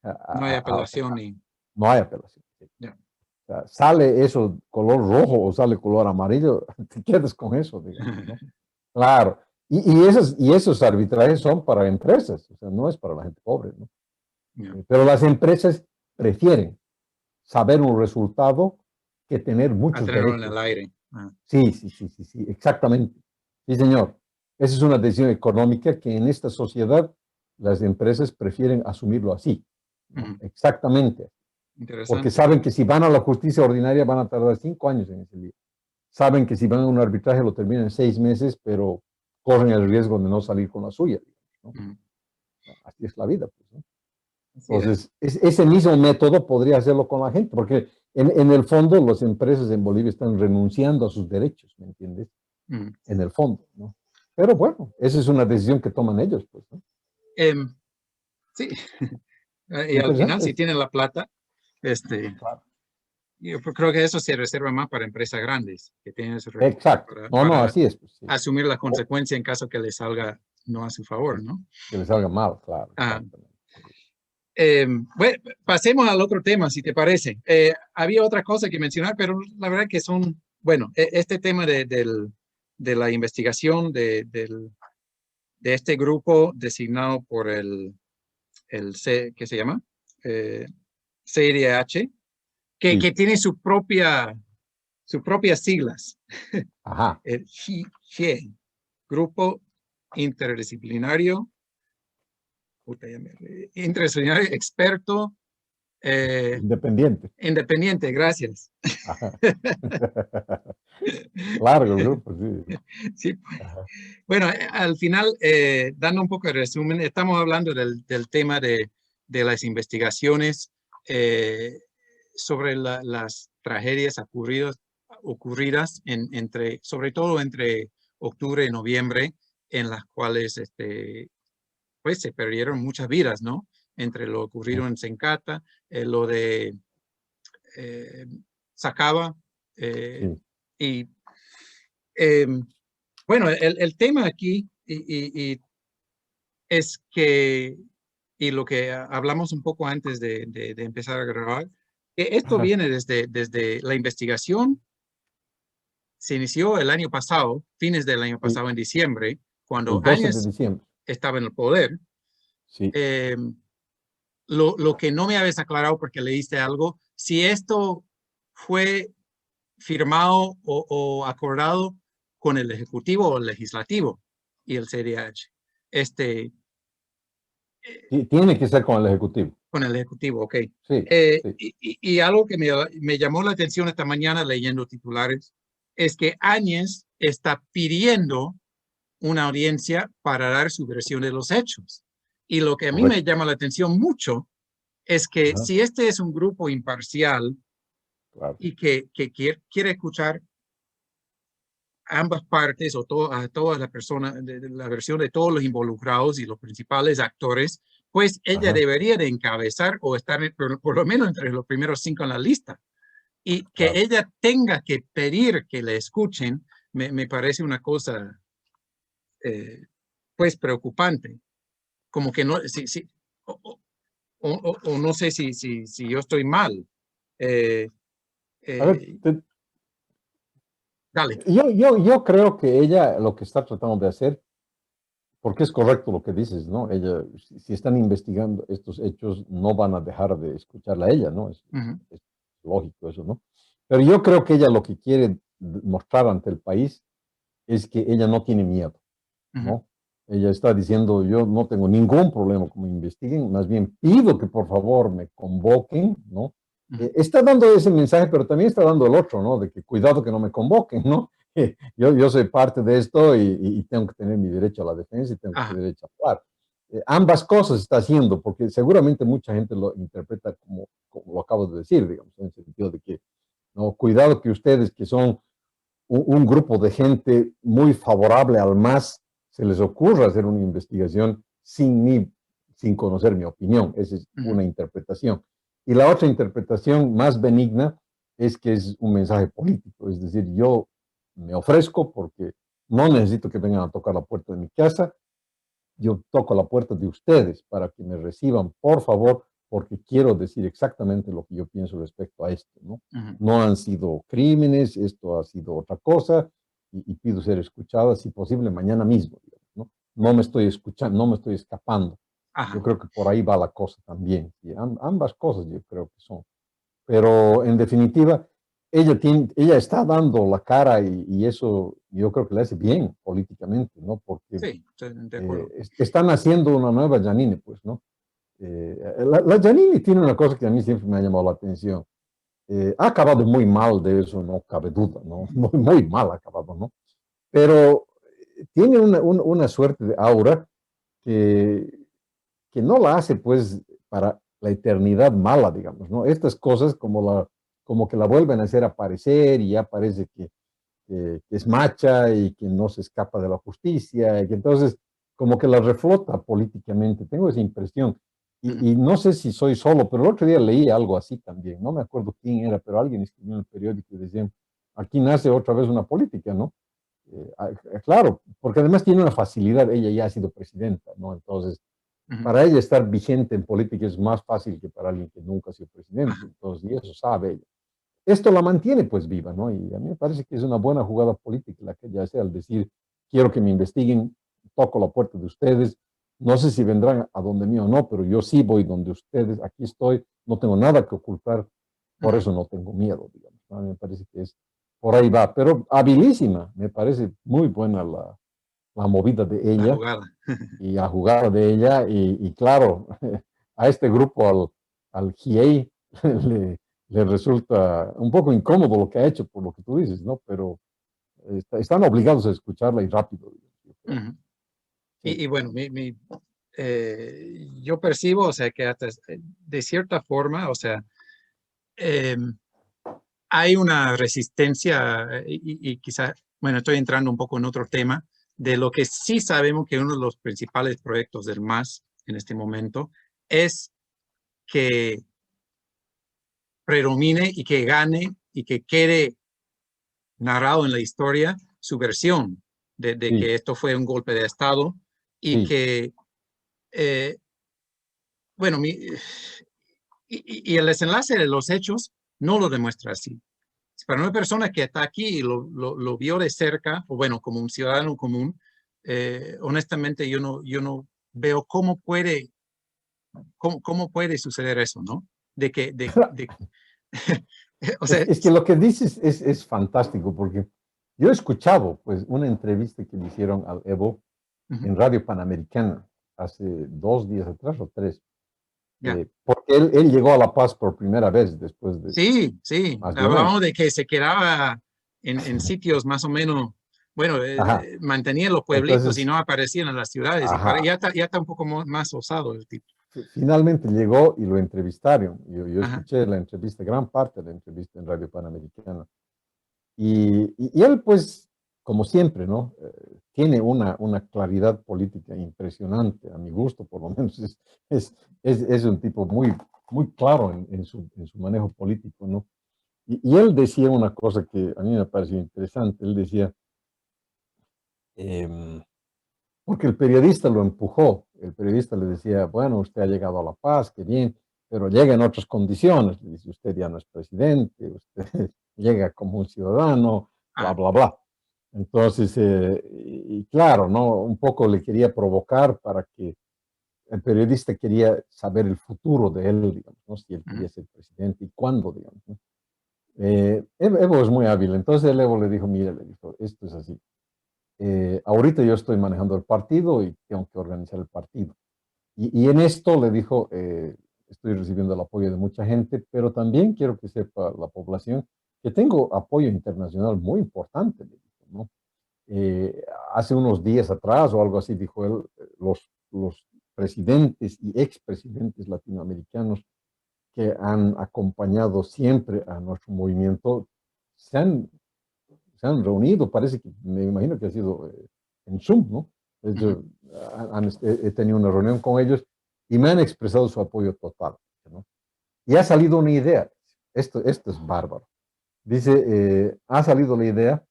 No hay apelación ni... no hay apelación. Yeah. O sea, sale eso color rojo o sale color amarillo, te quedas con eso, digamos, ¿no? Claro. Y esos arbitrajes son para empresas, o sea, no es para la gente pobre, ¿no? Yeah. Pero las empresas prefieren saber un resultado que tener A muchos tenerlo en derechos. el aire. Sí, exactamente. Sí, señor. Esa es una decisión económica que en esta sociedad las empresas prefieren asumirlo así, ¿no? Exactamente. Porque Interesante. saben que si van a la justicia ordinaria van a tardar 5 años en ese lío. Saben que si van a un arbitraje lo terminan en 6 meses, pero corren el riesgo de no salir con la suya, ¿no? Así es la vida, pues, ¿no? Entonces, ese mismo método podría hacerlo con la gente, porque en el fondo las empresas en Bolivia están renunciando a sus derechos, ¿me entiendes? En el fondo, ¿no? Pero bueno, esa es una decisión que toman ellos, pues, ¿no? Sí. Y al final, Interesante. si tienen la plata, Claro. yo creo que eso se reserva más para empresas grandes, que tienen esos recursos Exacto. No, para así es, pues, sí. asumir la O consecuencia en caso que les salga no a su favor, ¿no? que les salga mal, claro, Ah, exactamente. bueno, pasemos al otro tema, si te parece. Había otra cosa que mencionar, pero la verdad que son, bueno, este tema de la investigación de este grupo designado por ¿qué se llama? CIDH, Sí. que tiene sus propias siglas. Ajá. El GIE, Grupo Interdisciplinario, Interdisciplinario Experto Independiente. Independiente, gracias. Ajá. Largo el grupo, sí. Sí. Ajá. Bueno, al final, dando un poco de resumen, estamos hablando del tema de las investigaciones sobre las tragedias ocurridas sobre todo entre octubre y noviembre, en las cuales pues, se perdieron muchas vidas, ¿no? Entre lo ocurrido en Sencata, lo de Sacaba, Sí. y bueno, el tema aquí y es que, y lo que hablamos un poco antes de empezar a grabar, que esto Ajá. viene desde la investigación, se inició el año pasado, fines del año Sí. pasado, en diciembre, cuando El 12 de Áñez diciembre. estaba en el poder. Sí. Eh, lo que no me habías aclarado porque leíste algo, si esto fue firmado o acordado con el Ejecutivo o el Legislativo y el CDH. Tiene que ser con el Ejecutivo. Con el Ejecutivo, ok. Sí, sí. Y algo que me llamó la atención esta mañana leyendo titulares es que Áñez está pidiendo una audiencia para dar su versión de los hechos. Y lo que a mí me Correcto. llama la atención mucho es que Ajá. si este es un grupo imparcial Claro. y que quiere escuchar ambas partes o a todas las personas, la versión de todos los involucrados y los principales actores, pues ella Ajá. debería de encabezar o estar por lo menos entre los primeros 5 en la lista. Y que Claro. ella tenga que pedir que le escuchen, me parece una cosa, pues, preocupante. Como que no, o no sé si yo estoy mal, Eh, A ver, eh, dale. yo creo que ella lo que está tratando de hacer, porque es correcto lo que dices, ¿no? Ella, si están investigando estos hechos, no van a dejar de escucharla a ella, ¿no? Ujú, Es lógico eso, ¿no? Pero yo creo que ella lo que quiere mostrar ante el país es que ella no tiene miedo, ujú, ¿no? Ella está diciendo, yo no tengo ningún problema con que me investiguen, más bien pido que por favor me convoquen, ¿no? ujú. Está dando ese mensaje, pero también está dando el otro, ¿no? De que cuidado que no me convoquen, ¿no? Yo soy parte de esto y tengo que tener mi derecho a la defensa y tengo que Ajá, tener derecho a hablar. Ambas cosas está haciendo, porque seguramente mucha gente lo interpreta como lo acabo de decir, digamos, en el sentido de que, no, cuidado que ustedes que son un grupo de gente muy favorable al MAS se les ocurra hacer una investigación sin conocer mi opinión. Esa es ujú, una interpretación. Y la otra interpretación más benigna es que es un mensaje político, es decir, yo me ofrezco porque no necesito que vengan a tocar la puerta de mi casa, yo toco la puerta de ustedes para que me reciban, por favor, porque quiero decir exactamente lo que yo pienso respecto a esto, ¿no? ujú. No han sido crímenes, esto ha sido otra cosa, y pido ser escuchada, si posible, mañana mismo, digamos, ¿no? No me estoy escuchando, no me estoy escapando. Yo Ajá. creo que por ahí va la cosa también. Y ambas cosas yo creo que son. Pero en definitiva, ella está dando la cara y eso yo creo que le hace bien políticamente, ¿no? Porque Sí, estoy de acuerdo. están haciendo una nueva Janine, pues, ¿no? La Janine tiene una cosa que a mí siempre me ha llamado la atención. Ha acabado muy mal de eso, no cabe duda, ¿no? Muy mal ha acabado, ¿no? Pero tiene una suerte de aura que, que no la hace, pues, para la eternidad mala, digamos, ¿no? Estas cosas como que la vuelven a hacer aparecer y ya parece que es macha y que no se escapa de la justicia, y que entonces como que la reflota políticamente. Tengo esa impresión. Ujú, Y no sé si soy solo, pero el otro día leí algo así también. No me acuerdo quién era, pero alguien escribió en el periódico y decían, aquí nace otra vez una política, ¿no? Claro, porque además tiene una facilidad, ella ya ha sido presidenta, ¿no? Entonces, ujú. para ella estar vigente en política es más fácil que para alguien que nunca ha sido presidente. Ajá. Entonces, y eso sabe ella. Esto la mantiene pues viva, ¿no? Y a mí me parece que es una buena jugada política la que ella hace al decir, quiero que me investiguen, toco la puerta de ustedes, no sé si vendrán a donde mí o no, pero yo sí voy donde ustedes, aquí estoy, no tengo nada que ocultar, por Ujú. eso no tengo miedo, digamos. ¿No? A mí me parece que es por ahí va, pero habilísima, me parece muy buena la movida de La ella jugada. y la jugada de ella, y claro, a este grupo, al GIEI, le resulta un poco incómodo lo que ha hecho, por lo que tú dices, ¿no? Pero están obligados a escucharla y rápido, yo creo. Ujú. Sí, Y bueno, yo percibo, o sea, que hasta de cierta forma, o sea, em, hay una resistencia y quizá, bueno, estoy entrando un poco en otro tema, de lo que sí sabemos que uno de los principales proyectos del MAS en este momento es que predomine y que gane y que quede narrado en la historia su versión de sí, que esto fue un golpe de Estado y sí. que, eh, bueno, y el desenlace de los hechos no lo demuestra así. Para una persona que está aquí y lo vio de cerca, o bueno, como un ciudadano común, honestamente yo no veo cómo puede suceder eso, ¿no? De que, o sea, Es que lo que dices es fantástico, porque yo he escuchado pues una entrevista que le hicieron al Evo ujú, en Radio Panamericana hace 2 días atrás o 3, ya. porque él llegó a La Paz por primera vez después de Sí, sí, más de un año. hablábamos de que se quedaba en sitios más o menos, bueno, Ajá, mantenía los pueblitos y entonces, no aparecían en las ciudades y ajá, ya está un poco más osado el tipo. finalmente llegó y lo entrevistaron. Yo Ajá, escuché la entrevista, gran parte de la entrevista en Radio Panamericana. Y él, pues, como siempre, ¿no? Tiene una claridad política impresionante, a mi gusto, por lo menos. Es, es un tipo muy claro en su manejo político, ¿no? Y él decía una cosa que a mí me pareció interesante. Él decía, em, porque el periodista lo empujó. El periodista le decía, bueno, usted ha llegado a La Paz, qué bien, pero llega en otras condiciones. Le dice, usted ya no es presidente, usted llega como un ciudadano, bla, bla, bla. Entonces, y claro, ¿no? Un poco le quería provocar para que el periodista quería saber el futuro de él, digamos, ¿no? Si él quería ser presidente y cuándo, digamos, ¿no? Evo es muy hábil, entonces el Evo le dijo, mire, le dijo, esto es así. Ahorita yo estoy manejando el partido y tengo que organizar el partido. Y en esto le dijo, estoy recibiendo el apoyo de mucha gente, pero también quiero que sepa la población que tengo apoyo internacional muy importante, le dijo, ¿no? Hace unos días atrás o algo así, dijo él, los presidentes y expresidentes latinoamericanos que han acompañado siempre a nuestro movimiento se han, se han reunido, parece que, me imagino que ha sido en Zoom, ¿no? Yo, he tenido una reunión con ellos y me han expresado su apoyo total, ¿no? Y ha salido una idea, esto es bárbaro. Dice, ha salido la idea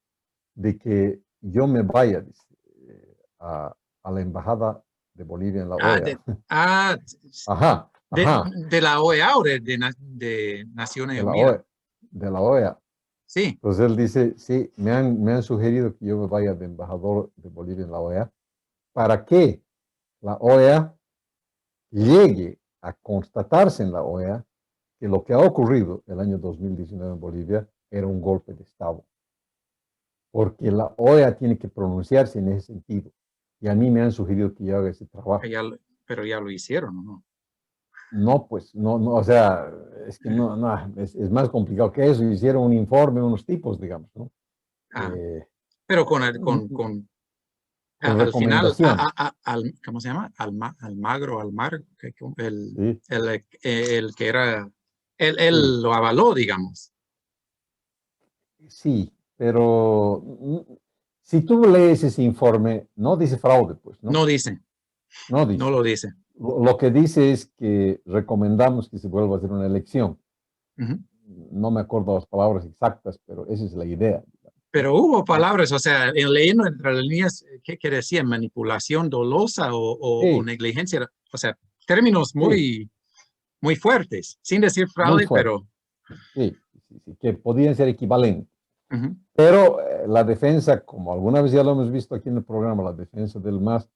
de que yo me vaya, dice, a la embajada de Bolivia en la OEA. Ajá, ajá. De la OEA o de Naciones De la Unidas. OEA. De la OEA. Sí. Entonces él dice, sí, me han sugerido que yo me vaya de embajador de Bolivia en la OEA para que la OEA llegue a constatarse en la OEA que lo que ha ocurrido el año 2019 en Bolivia era un golpe de Estado. Porque la OEA tiene que pronunciarse en ese sentido. Y a mí me han sugerido que yo haga ese trabajo. Pero ya lo hicieron, ¿no? No, pues, no, o sea, es que no, es más complicado que eso. Hicieron un informe, unos tipos, digamos, ¿no? Pero con al final, recomendación. ¿cómo se llama? Almagro, Sí. el que era, él lo avaló, digamos. Sí, pero si tú lees ese informe, no dice fraude, pues, ¿no? No dice, No no dice. lo dice. Lo que dice es que recomendamos que se vuelva a hacer una elección. No me acuerdo las palabras exactas, pero esa es la idea. Pero hubo palabras, o sea, leyendo entre las líneas, ¿qué decía? Manipulación dolosa o Sí, negligencia. O sea, términos sí, muy fuertes, sin decir muy fraude, fuerte. pero... Sí, que podían ser equivalentes. Pero la defensa, como alguna vez ya lo hemos visto aquí en el programa, la defensa del MAS,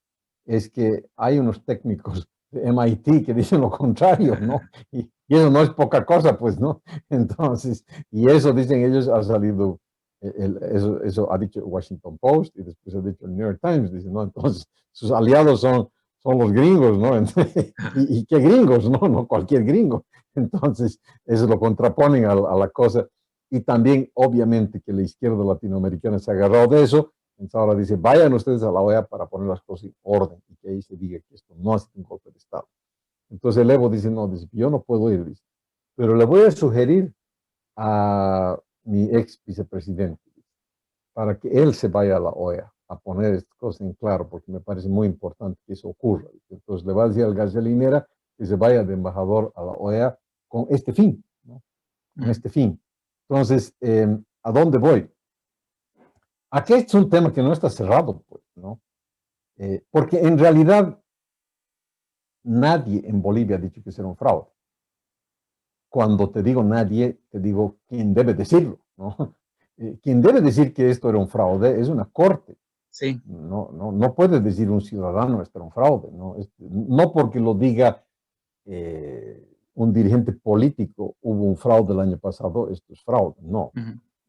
es que hay unos técnicos de MIT que dicen lo contrario, ¿no? Y eso no es poca cosa, pues, ¿no? Entonces, y eso dicen ellos, ha salido, eso ha dicho Washington Post y después ha dicho el New York Times, dicen, ¿no? Entonces, sus aliados son los gringos, ¿no? ¿Y qué gringos? No cualquier gringo. Entonces, eso lo contraponen a la cosa. Y también, obviamente, que la izquierda latinoamericana se ha agarrado de eso. Entonces ahora dice, vayan ustedes a la OEA para poner las cosas en orden y que ahí se diga que esto no es un golpe de Estado. Entonces el Evo dice, no, dice, yo no puedo ir, dice, pero le voy a sugerir a mi ex vicepresidente para que él se vaya a la OEA a poner estas cosas en claro, porque me parece muy importante que eso ocurra. Entonces le va a decir al gasolinera que se vaya de embajador a la OEA con este fin, ¿no? Con este fin. Entonces, ¿a dónde voy? Aquí es un tema que no está cerrado, pues, ¿no? Porque en realidad nadie en Bolivia ha dicho que será un fraude. Cuando te digo nadie, te digo quién debe decirlo, ¿no? Quien debe decir que esto era un fraude es una corte. Sí. No puede decir un ciudadano esto era un fraude, ¿no? No porque lo diga un dirigente político, hubo un fraude el año pasado, esto es fraude, no.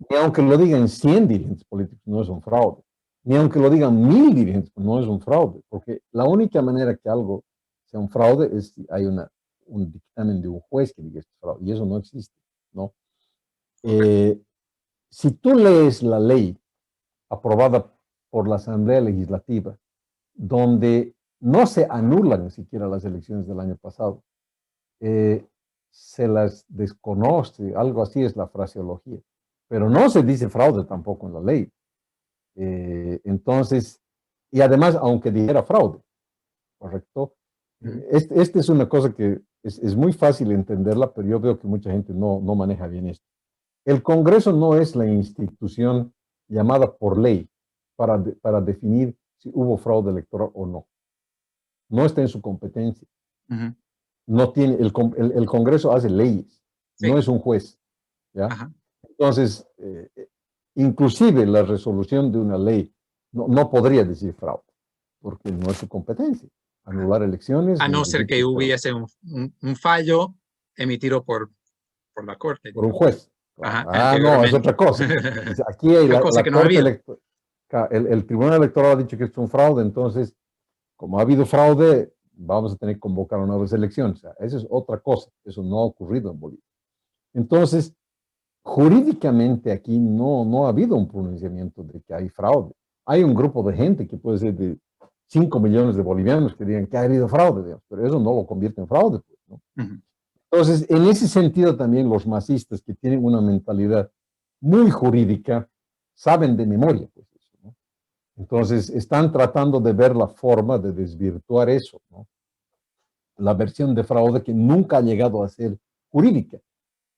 Ni aunque lo digan 100 dirigentes políticos, no es un fraude. Ni aunque lo digan 1000 dirigentes, no es un fraude. Porque la única manera que algo sea un fraude es si hay un dictamen de un juez que diga esto es fraude. Y eso no existe, ¿no? Si tú lees la ley aprobada por la Asamblea Legislativa, donde no se anulan siquiera las elecciones del año pasado, se las desconoce, algo así es la fraseología, pero no se dice fraude tampoco en la ley. Entonces, y además, aunque dijera fraude, ¿correcto? Esta es una cosa que es muy fácil entenderla, pero yo veo que mucha gente no maneja bien esto. El Congreso no es la institución llamada por ley para definir si hubo fraude electoral o no. No está en su competencia. no tiene, el Congreso hace leyes, no Sí. es un juez, ¿ya? Ajá. Entonces, inclusive la resolución de una ley no podría decir fraude, porque no es su competencia. Anular elecciones A no ser necesita que estar hubiese un fallo emitido por la Corte, por un digamos. juez. Claro. Ajá, Ah, no, es anteriormente. otra cosa. Dice, aquí hay Hay cosas la que no ha Corte habido. Electoral, el Tribunal Electoral ha dicho que es un fraude, entonces, como ha habido fraude, vamos a tener que convocar nuevas elecciones. O sea, eso es otra cosa. Eso no ha ocurrido en Bolivia. Entonces, jurídicamente aquí no ha habido un pronunciamiento de que hay fraude. Hay un grupo de gente que puede ser de 5 millones de bolivianos que digan que ha habido fraude, digamos, pero eso no lo convierte en fraude, pues, ¿no? Ujú. Entonces, en ese sentido también los masistas que tienen una mentalidad muy jurídica saben de memoria, pues eso, ¿no? Entonces, están tratando de ver la forma de desvirtuar eso, ¿no? La versión de fraude que nunca ha llegado a ser jurídica.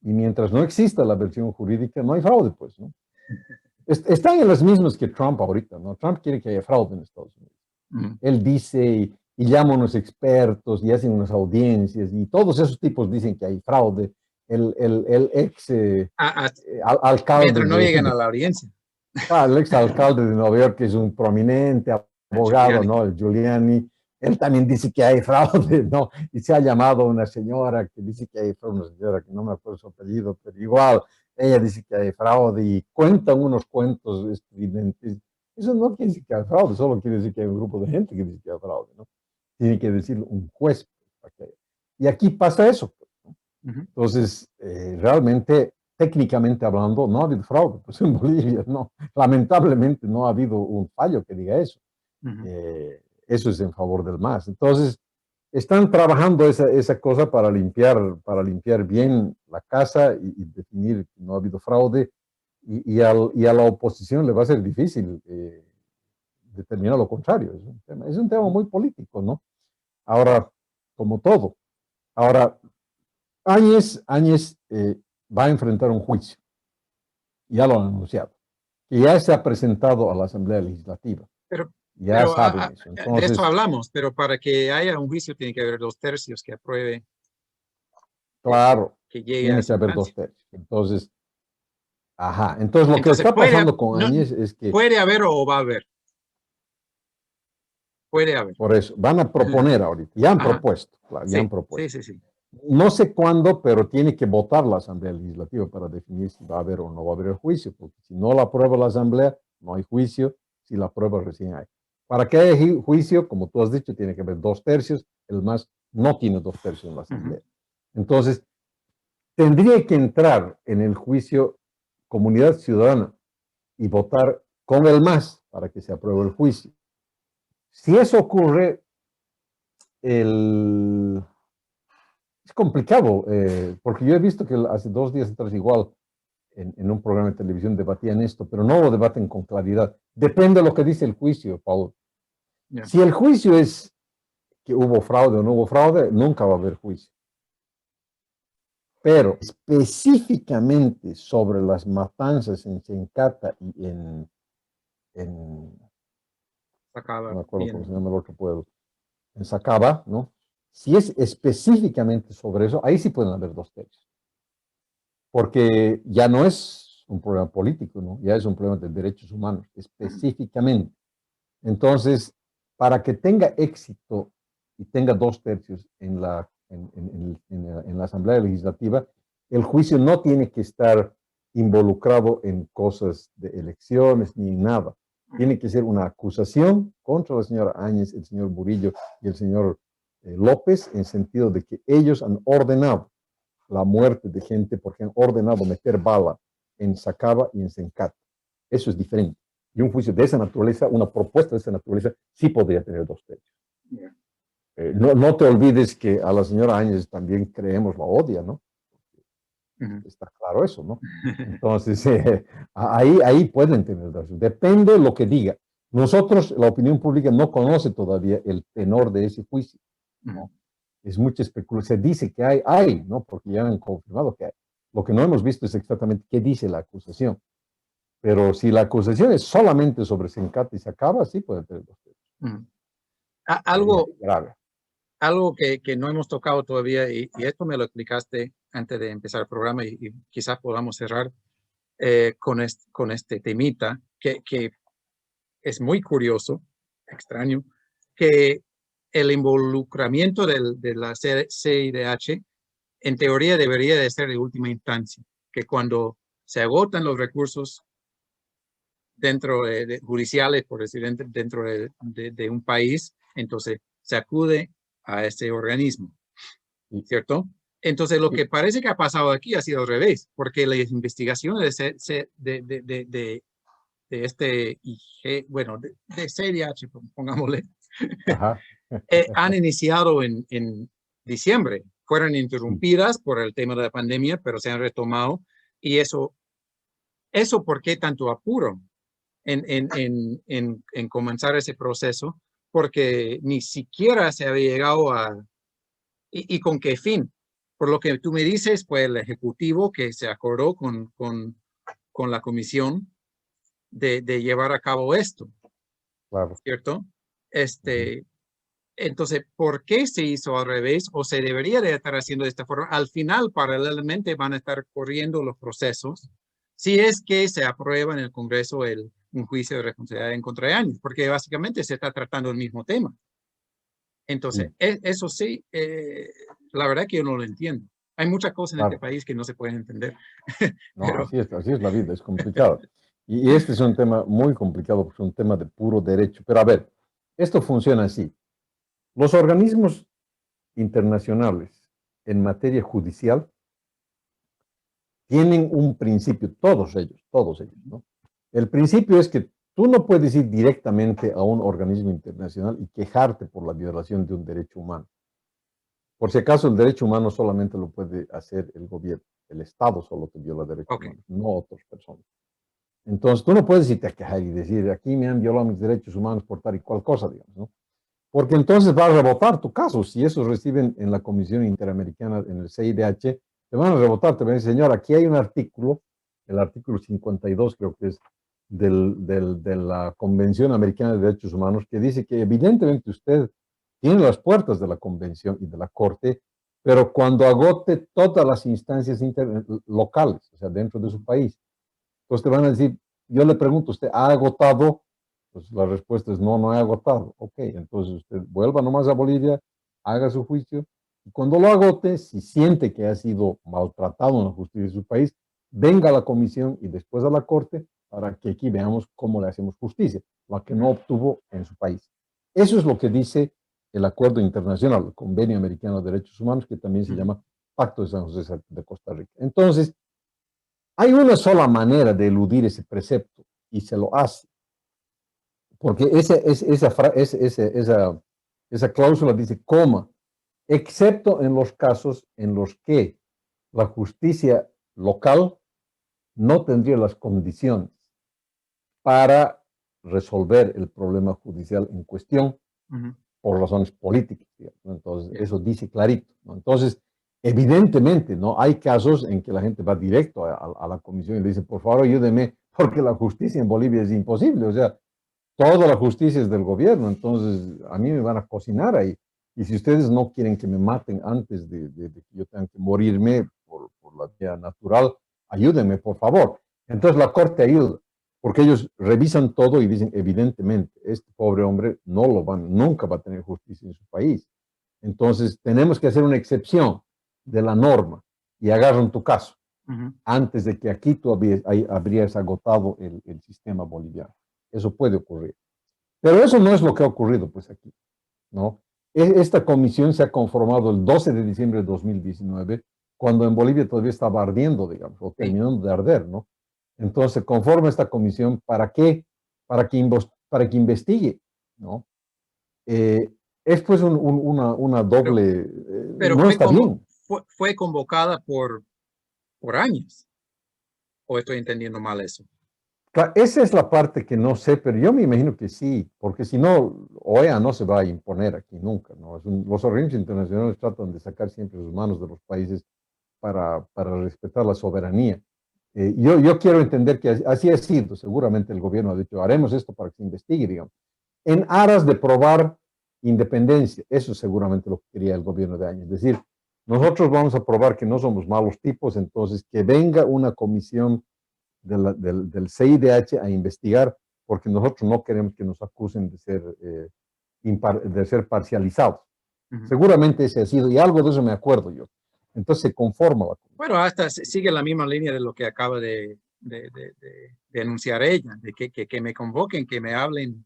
Y mientras no exista la versión jurídica, no hay fraude, pues, ¿no? Están en las mismas que Trump ahorita, ¿no? Trump quiere que haya fraude en Estados Unidos. Ujú. Él dice y llama a unos expertos y hacen unas audiencias y todos esos tipos dicen que hay fraude. El ex Ah, ah, alcalde mientras no lleguen a la audiencia. el ex alcalde de Nueva York, que es un prominente abogado, Giuliani. ¿no? El Giuliani, él también dice que hay fraude, ¿no? Y se ha llamado a una señora que dice que hay fraude, una señora que no me acuerdo su apellido, pero igual, ella dice que hay fraude y cuentan unos cuentos estridentes. Eso no quiere decir que hay fraude, solo quiere decir que hay un grupo de gente que dice que hay fraude, ¿no? Tiene que decirlo un juez. Y aquí pasa eso, ¿no? Ujú. Entonces, realmente, técnicamente hablando, no ha habido fraude, pues en Bolivia, no. Lamentablemente no ha habido un fallo que diga eso. Ujú. Eso es en favor del MAS. Entonces, están trabajando esa cosa para limpiar bien la casa y definir que no ha habido fraude. Y a la oposición le va a ser difícil determinar lo contrario. Es un tema muy político, ¿no? Ahora, como todo. Ahora, Áñez va a enfrentar un juicio, ya lo han anunciado, y ya se ha presentado a la Asamblea Legislativa, Pero, ya pero saben eso. de esto Entonces, hablamos, pero para que haya un juicio tiene que haber 2/3 que apruebe claro, que llegue a tiene esa que haber dos instancia. tercios. Entonces, ajá, entonces lo que Entonces, está pasando con Áñez es que, puede haber o va a haber. Puede haber. por eso, van a proponer ahorita, ya han Ajá. propuesto, claro, ya han Sí, sí, propuesto. sí, sí. No sé cuándo, pero tiene que votar la Asamblea Legislativa para definir si va a haber o no va a haber el juicio, porque si no la aprueba la Asamblea, no hay juicio, si la aprueba recién hay. Para que haya juicio, como tú has dicho, tiene que haber dos tercios, el MAS no tiene dos tercios en la Ujú. Asamblea. Entonces, tendría que entrar en el juicio comunidad ciudadana y votar con el MAS para que se apruebe el juicio. Si eso ocurre, el, es complicado, porque yo he visto que hace 2 días atrás igual en un programa de televisión debatían esto, pero no lo debaten con claridad. Depende de lo que dice el juicio, Paul. Ya. Si el juicio es que hubo fraude o no hubo fraude, nunca va a haber juicio. Pero específicamente sobre las matanzas en Sencata y no Sacaba me acuerdo cómo se bien. llama el otro pueblo, en Sacaba, ¿no? Si es específicamente sobre eso, ahí sí pueden haber dos tercios. Porque ya no es un problema político, ¿no? Ya es un problema de derechos humanos, específicamente. Entonces, para que tenga éxito y tenga dos tercios en la Asamblea Legislativa, el juicio no tiene que estar involucrado en cosas de elecciones ni en nada. Tiene que ser una acusación contra la señora Áñez, el señor Burillo y el señor López, en sentido de que ellos han ordenado la muerte de gente porque han ordenado meter bala en Sacaba y en Sencata. Eso es diferente. Y un juicio de esa naturaleza, una propuesta de esa naturaleza, sí podría tener dos tercios. Yeah. No te olvides que a la señora Áñez también creemos la odia, ¿no? Ujú. Está claro eso, ¿no? Entonces, ahí pueden tener dos. Depende de lo que diga. Nosotros, la opinión pública no conoce todavía el tenor de ese juicio, Ujú. ¿no? Es mucha especulación. Se dice que hay, ¿no? Porque ya han confirmado que hay. Lo que no hemos visto es exactamente qué dice la acusación. Pero si la acusación es solamente sobre Sencata y se acaba, sí puede tener dos tercios. Ujú. Y ahí Algo, grave. algo que no hemos tocado todavía, y esto me lo explicaste antes de empezar el programa, y quizás podamos cerrar con este temita, que es muy curioso, extraño, que el involucramiento de la CIDH en teoría debería de ser de última instancia, que cuando se agotan los recursos dentro judiciales, por decir, dentro de un país, entonces se acude a ese organismo, Y, ¿cierto? Entonces, lo y- que parece que ha pasado aquí ha sido al revés, porque las investigaciones de este IG, bueno, de CIDH, pongámosle, ajá, han iniciado en diciembre. Fueron sí, interrumpidas por el tema de la pandemia, pero se han retomado. Y eso ¿por qué tanto apuro en comenzar ese proceso? Porque ni siquiera se había llegado a... ¿Y con qué fin? Por lo que tú me dices, fue el Ejecutivo que se acordó con la Comisión de llevar a cabo esto, claro. ¿cierto? Ujú. Este, Entonces, ¿por qué se hizo al revés o se debería de estar haciendo de esta forma? Al final, paralelamente, van a estar corriendo los procesos si es que se aprueba en el Congreso un juicio de responsabilidad en contra de años, porque básicamente se está tratando el mismo tema. Entonces, Sí, eso sí, la verdad que yo no lo entiendo. Hay muchas cosas en este claro. país que no se pueden entender, No, pero así es la vida, es complicado. Y este es un tema muy complicado, porque es un tema de puro derecho. Pero a ver, esto funciona así. Los organismos internacionales en materia judicial tienen un principio, todos ellos, ¿no? El principio es que tú no puedes ir directamente a un organismo internacional y quejarte por la violación de un derecho humano. Por si acaso, el derecho humano solamente lo puede hacer el gobierno. El Estado solo te viola derechos ok. humanos, no otras personas. Entonces, tú no puedes irte a quejar y decir, aquí me han violado mis derechos humanos por tal y cual cosa, digamos, ¿no? Porque entonces va a rebotar tu caso. Si esos reciben en la Comisión Interamericana, en el CIDH, te van a rebotar, te van a decir, señor, aquí hay un artículo, el artículo 52 creo que es, de la Convención Americana de Derechos Humanos, que dice que evidentemente usted tiene las puertas de la Convención y de la Corte, pero cuando agote todas las instancias locales, o sea, dentro de su país. Entonces te van a decir, yo le pregunto, ¿usted ha agotado? Pues la respuesta es no, no he agotado. Ok, entonces usted vuelva nomás a Bolivia, haga su juicio, y cuando lo agote, si siente que ha sido maltratado en la justicia de su país, venga a la comisión y después a la corte para que aquí veamos cómo le hacemos justicia, la que no obtuvo en su país. Eso es lo que dice el acuerdo internacional, el Convenio Americano de Derechos Humanos, que también se llama Pacto de San José de Costa Rica. Entonces, hay una sola manera de eludir ese precepto y se lo hace, porque esa cláusula dice, coma, excepto en los casos en los que la justicia local no tendría las condiciones para resolver el problema judicial en cuestión por razones políticas, digamos, ¿no? Entonces, Yeah. eso dice clarito, ¿no? Entonces, evidentemente, ¿no? Hay casos en que la gente va directo a la comisión y le dice, por favor, ayúdeme, porque la justicia en Bolivia es imposible, o sea, toda la justicia es del gobierno, entonces a mí me van a cocinar ahí. Y si ustedes no quieren que me maten antes de que yo tenga que morirme por la vía natural, ayúdenme, por favor. Entonces la corte ayuda, porque ellos revisan todo y dicen, evidentemente, este pobre hombre nunca va a tener justicia en su país. Entonces tenemos que hacer una excepción de la norma y agarran tu caso antes de que aquí tú habrías agotado el sistema boliviano. Eso puede ocurrir. Pero eso no es lo que ha ocurrido, pues aquí, ¿no? Esta comisión se ha conformado el 12 de diciembre de 2019, cuando en Bolivia todavía estaba ardiendo, digamos, o Sí. terminando de arder, ¿no? Entonces se conforma esta comisión, ¿para qué? Para que investigue, ¿no? Eh, es pues una Pero, doble, pero no está bien. fue convocada por años. ¿O estoy entendiendo mal eso? Esa es la parte que no sé, pero yo me imagino que sí, porque si no, OEA no se va a imponer aquí nunca, ¿no? Los organismos internacionales tratan de sacar siempre sus manos de los países para respetar la soberanía. Yo quiero entender que así ha sido, seguramente el gobierno ha dicho, haremos esto para que se investigue, digamos, en aras de probar independencia. Eso es seguramente lo que quería el gobierno de Áñez. Es decir, nosotros vamos a probar que no somos malos tipos, entonces que venga una comisión del CIDH a investigar, porque nosotros no queremos que nos acusen de ser parcializados. Seguramente ese ha sido, y algo de eso me acuerdo yo. Entonces se conforma la comisión. Bueno, hasta sigue la misma línea de lo que acaba de anunciar ella, de que me convoquen, que me hablen,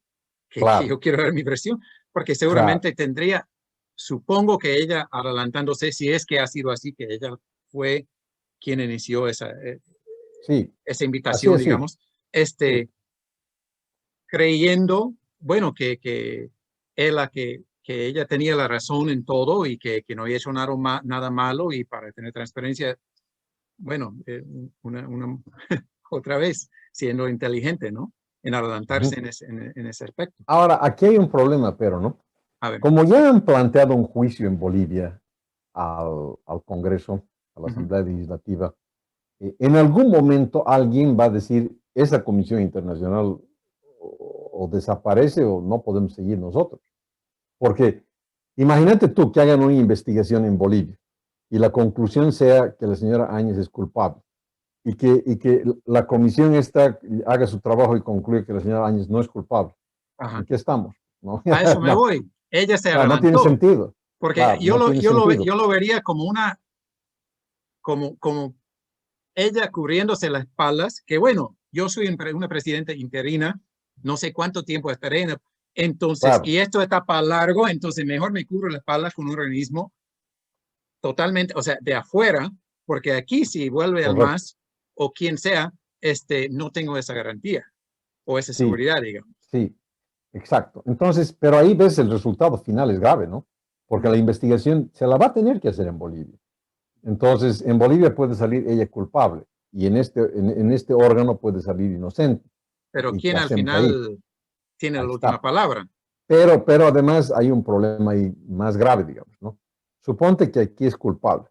que yo quiero ver mi versión, porque seguramente tendría, supongo que ella, adelantándose, si es que ha sido así, que ella fue quien inició esa invitación, digamos, creyendo, bueno, que ella tenía la razón en todo y que no había hecho nada malo, y para tener transparencia, bueno, otra vez siendo inteligente, ¿no? En adelantarse en ese aspecto. Ahora, aquí hay un problema, pero, ¿no? A ver. Como ya han planteado un juicio en Bolivia al Congreso, a la Asamblea Legislativa, en algún momento alguien va a decir, esa comisión internacional o desaparece o no podemos seguir nosotros. Porque imagínate tú que hagan una investigación en Bolivia y la conclusión sea que la señora Áñez es culpable y que la comisión esta haga su trabajo y concluya que la señora Áñez no es culpable. ¿En qué estamos? ¿No? A eso me voy. Ella se adelantó. No tiene sentido. Porque yo lo vería como como ella cubriéndose las espaldas, que bueno, yo soy una presidenta interina, no sé cuánto tiempo estaré entonces, y esto está para largo, entonces mejor me cubro las espaldas con un organismo totalmente, o sea, de afuera, porque aquí si vuelve al MAS o quien sea, no tengo esa garantía o esa seguridad, digamos. Sí, exacto. Entonces, pero ahí ves el resultado final es grave, ¿no? Porque la investigación se la va a tener que hacer en Bolivia. Entonces, en Bolivia puede salir ella culpable y en este órgano puede salir inocente. Pero ¿quién al final tiene la última palabra? Pero además hay un problema ahí más grave, digamos, ¿no? Suponte que aquí es culpable.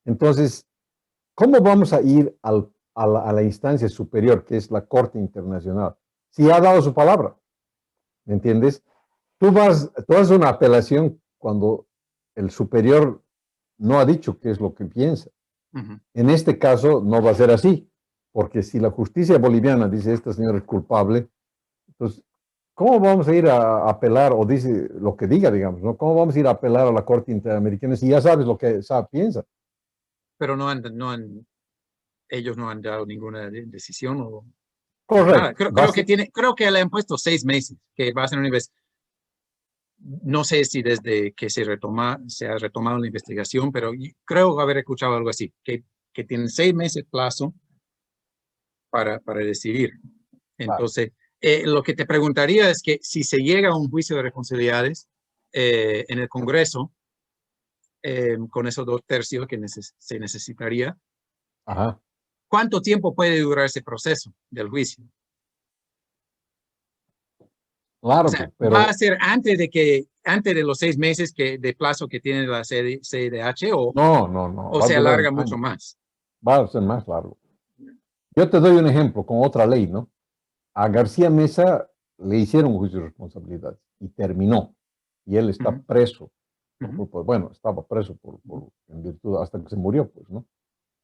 Entonces, ¿cómo vamos a ir a la instancia superior, que es la Corte Internacional, si ha dado su palabra? ¿Me entiendes? Tú haces una apelación cuando el superior no ha dicho qué es lo que piensa. En este caso no va a ser así, porque si la justicia boliviana dice esta señora es culpable, entonces, ¿cómo vamos a ir a apelar, o dice lo que diga, digamos, ¿no? ¿Cómo vamos a ir a apelar a la Corte Interamericana si ya sabes lo que piensa? Pero ellos no han dado ninguna decisión o... Correcto. Creo que le han puesto 6 meses, que va a ser una investigación. No sé si desde que se ha retomado la investigación, pero creo haber escuchado algo así, que tienen 6 meses plazo para decidir. Entonces, lo que te preguntaría es que si se llega a un juicio de responsabilidades en el Congreso, con esos 2/3 que se necesitaría, ¿cuánto tiempo puede durar ese proceso del juicio? Claro, o sea, ¿va a ser antes de los 6 meses de plazo que tiene la CIDH o se alarga mucho más? Va a ser más largo. Yo te doy un ejemplo con otra ley, ¿no? A García Mesa le hicieron un juicio de responsabilidad y terminó. Y él está preso. Bueno, estaba preso en virtud, hasta que se murió, pues, ¿no?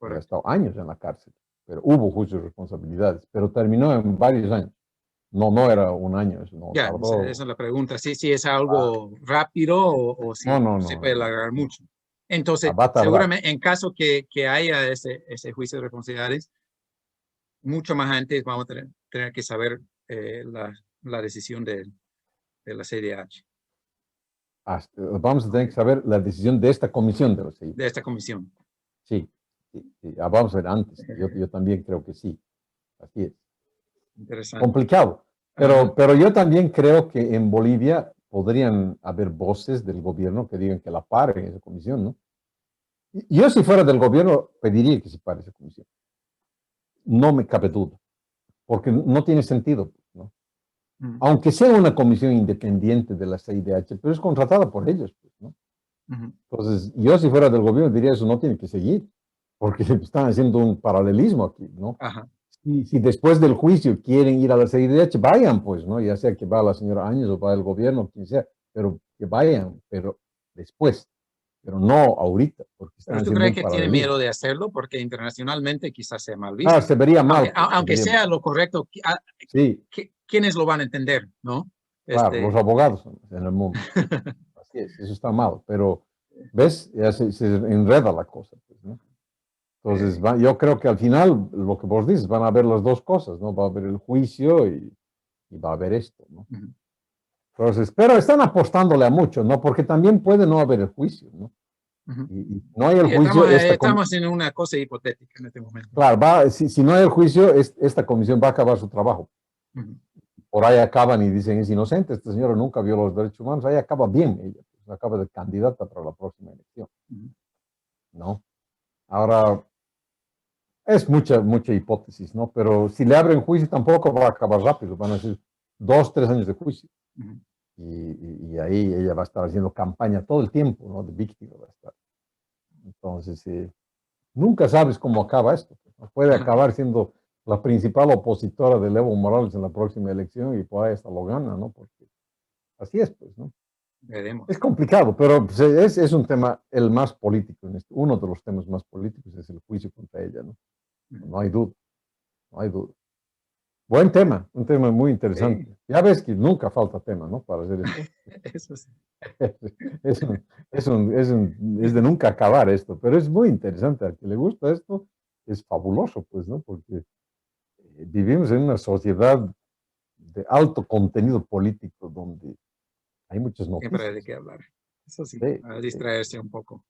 Ha estado años en la cárcel. Pero hubo juicio de responsabilidades, pero terminó en varios años. No era un año. Esa es la pregunta. Si es algo rápido o si se puede alargar mucho. Entonces, seguramente en caso que haya ese juicio de responsabilidades, mucho más antes vamos a tener que saber la decisión de la CIDH. Vamos a tener que saber la decisión de esta comisión de la CIDH. De esta comisión. Sí. Vamos a ver antes. Yo también creo que sí. Así es. Interesante. Complicado. Pero yo también creo que en Bolivia podrían haber voces del gobierno que digan que la paren esa comisión, ¿no? Yo, si fuera del gobierno, pediría que se pare esa comisión. No me cabe duda, porque no tiene sentido, ¿no? Aunque sea una comisión independiente de la CIDH, pero es contratada por ellos, pues, ¿no? Entonces, yo, si fuera del gobierno, diría eso no tiene que seguir, porque están haciendo un paralelismo aquí, ¿no? Si después del juicio quieren ir a la CIDH, vayan, pues, ¿no? Ya sea que va la señora Áñez o va el gobierno, quien sea, pero que vayan, pero después, pero no ahorita, porque están ¿Pero tú haciendo crees un que tiene paralelismo. miedo de hacerlo? Porque internacionalmente quizás sea mal Ah, visto. se vería Aunque, mal, pues, se aunque vería sea mal. lo correcto, Sí, ¿quiénes lo van a entender? ¿No? claro, los abogados en el mundo. Así es, eso está mal, pero ¿ves? Ya se enreda la cosa, pues, ¿no? Entonces, yo creo que al final, lo que vos dices, van a haber las dos cosas, ¿no? Va a haber el juicio y va a haber esto, ¿no? Ujú. Entonces, pero están apostándole a mucho, ¿no? Porque también puede no haber el juicio, ¿no? Ujú. Y no hay el Sí, juicio, estamos en una cosa hipotética en este momento. claro, si no hay el juicio, esta comisión va a acabar su trabajo. Ujú. Por ahí acaban y dicen, es inocente, esta señora nunca violó los derechos humanos, ahí acaba bien ella, pues, acaba de candidata para la próxima elección, Ujú. ¿no? Ahora, es mucha hipótesis, ¿no? Pero si le abren juicio tampoco va a acabar rápido, van a ser 2, 3 años de juicio. Ujú. Y ahí ella va a estar haciendo campaña todo el tiempo, ¿no? De víctima va a estar. Entonces, nunca sabes cómo acaba esto, ¿no? Puede Ajá. acabar siendo la principal opositora de Evo Morales en la próxima elección y por ahí hasta lo gana, ¿no? Porque así es, pues, ¿no? Es Veremos. complicado, pero pues, es un tema el más político, uno de los temas más políticos es el juicio contra ella, ¿no? Ujú. No hay duda, no hay duda. Buen tema, un tema muy Sí, interesante. Ya ves que nunca falta tema, ¿no? Para hacer esto. eso sí. Es, es de nunca acabar esto, pero es muy interesante. Al que le gusta esto, es fabuloso, pues, ¿no? Porque vivimos en una sociedad de alto contenido político donde hay muchas Siempre hay de noticias. qué hablar. Eso sí, Sí, a sí, distraerse un poco.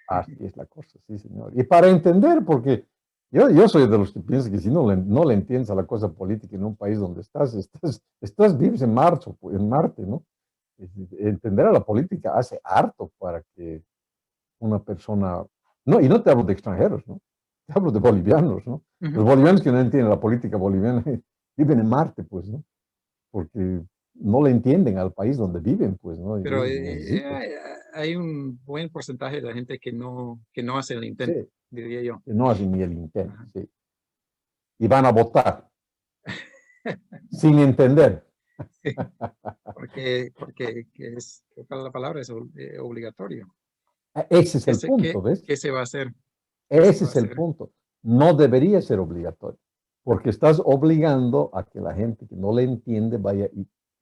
así es la cosa, sí, señor. Y para entender, porque yo soy de los que piensan que si no le entiendes a la cosa política en un país donde vives en marzo, en Marte, ¿no? Entender a la política hace harto para que una persona, no, y no te hablo de extranjeros, ¿no? Te hablo de bolivianos, ¿no? Los Ujú. bolivianos que no entienden la política boliviana viven en Marte, pues, ¿no? Porque no le entienden al país donde viven, pues, ¿no? Y Pero ellos necesitan, hay un buen porcentaje de la gente que no hace el sí, intento, diría yo. que no hacen ni el intento, Ajá. sí. Y van a votar sin entender. Sí, porque ¿cuál es la palabra? Es obligatorio. Ese es el punto, ¿ves? ¿Qué se va a hacer? ¿Qué se Ese va a es el hacer? punto. No debería ser obligatorio, porque estás obligando a que la gente que no le entiende vaya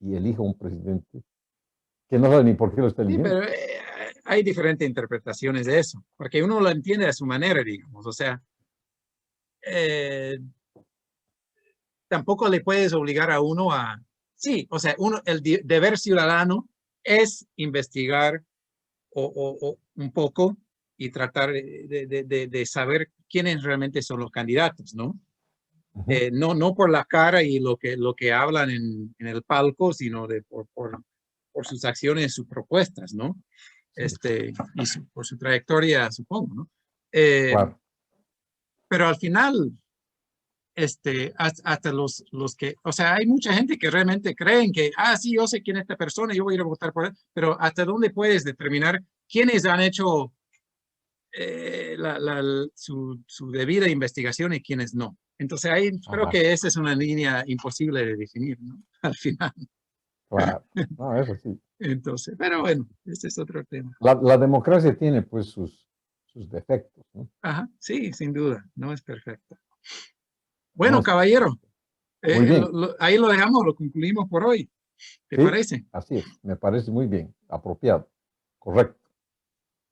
y elija un presidente que no sabe ni por qué lo está Sí, eligiendo. pero hay diferentes interpretaciones de eso, porque uno lo entiende a su manera, digamos. O sea, eh, tampoco le puedes obligar a uno a... Sí, o sea, el deber ciudadano es investigar o un poco y tratar de saber quiénes realmente son los candidatos, ¿no? Uh -huh. No por la cara y lo que hablan en el palco, sino por sus acciones, sus propuestas, ¿no? Sí, Y por su trayectoria, supongo, ¿no? Eh, claro. pero al final, hasta los que, o sea, hay mucha gente que realmente creen que, sí, yo sé quién es esta persona, yo voy a ir a votar por él, pero ¿hasta dónde puedes determinar quiénes han hecho su debida investigación y quiénes no? Entonces ahí creo Ajá, que esa es una línea imposible de definir, ¿no? Al final. claro. No, eso sí. Entonces, pero bueno, este es otro tema. La democracia tiene pues sus defectos, ¿no? Ajá, sí, sin duda, no es perfecto. No Bueno, es caballero, perfecto. Muy bien. ahí lo dejamos, lo concluimos por hoy. ¿Te Sí, parece? así es. Me parece muy bien. Apropiado. Correcto. Que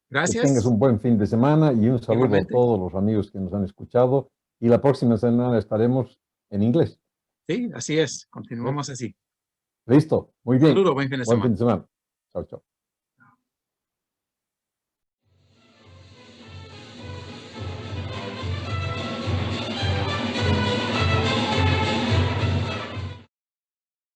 tengas Gracias, un buen fin de semana y un saludo a igualmente. todos los amigos que nos han escuchado. Y la próxima semana estaremos en inglés. Sí, así es. ¿Sí? Continuamos así. Listo. Muy bien. Saludos, buen fin de Buen fin semana. de semana. Chao, chao.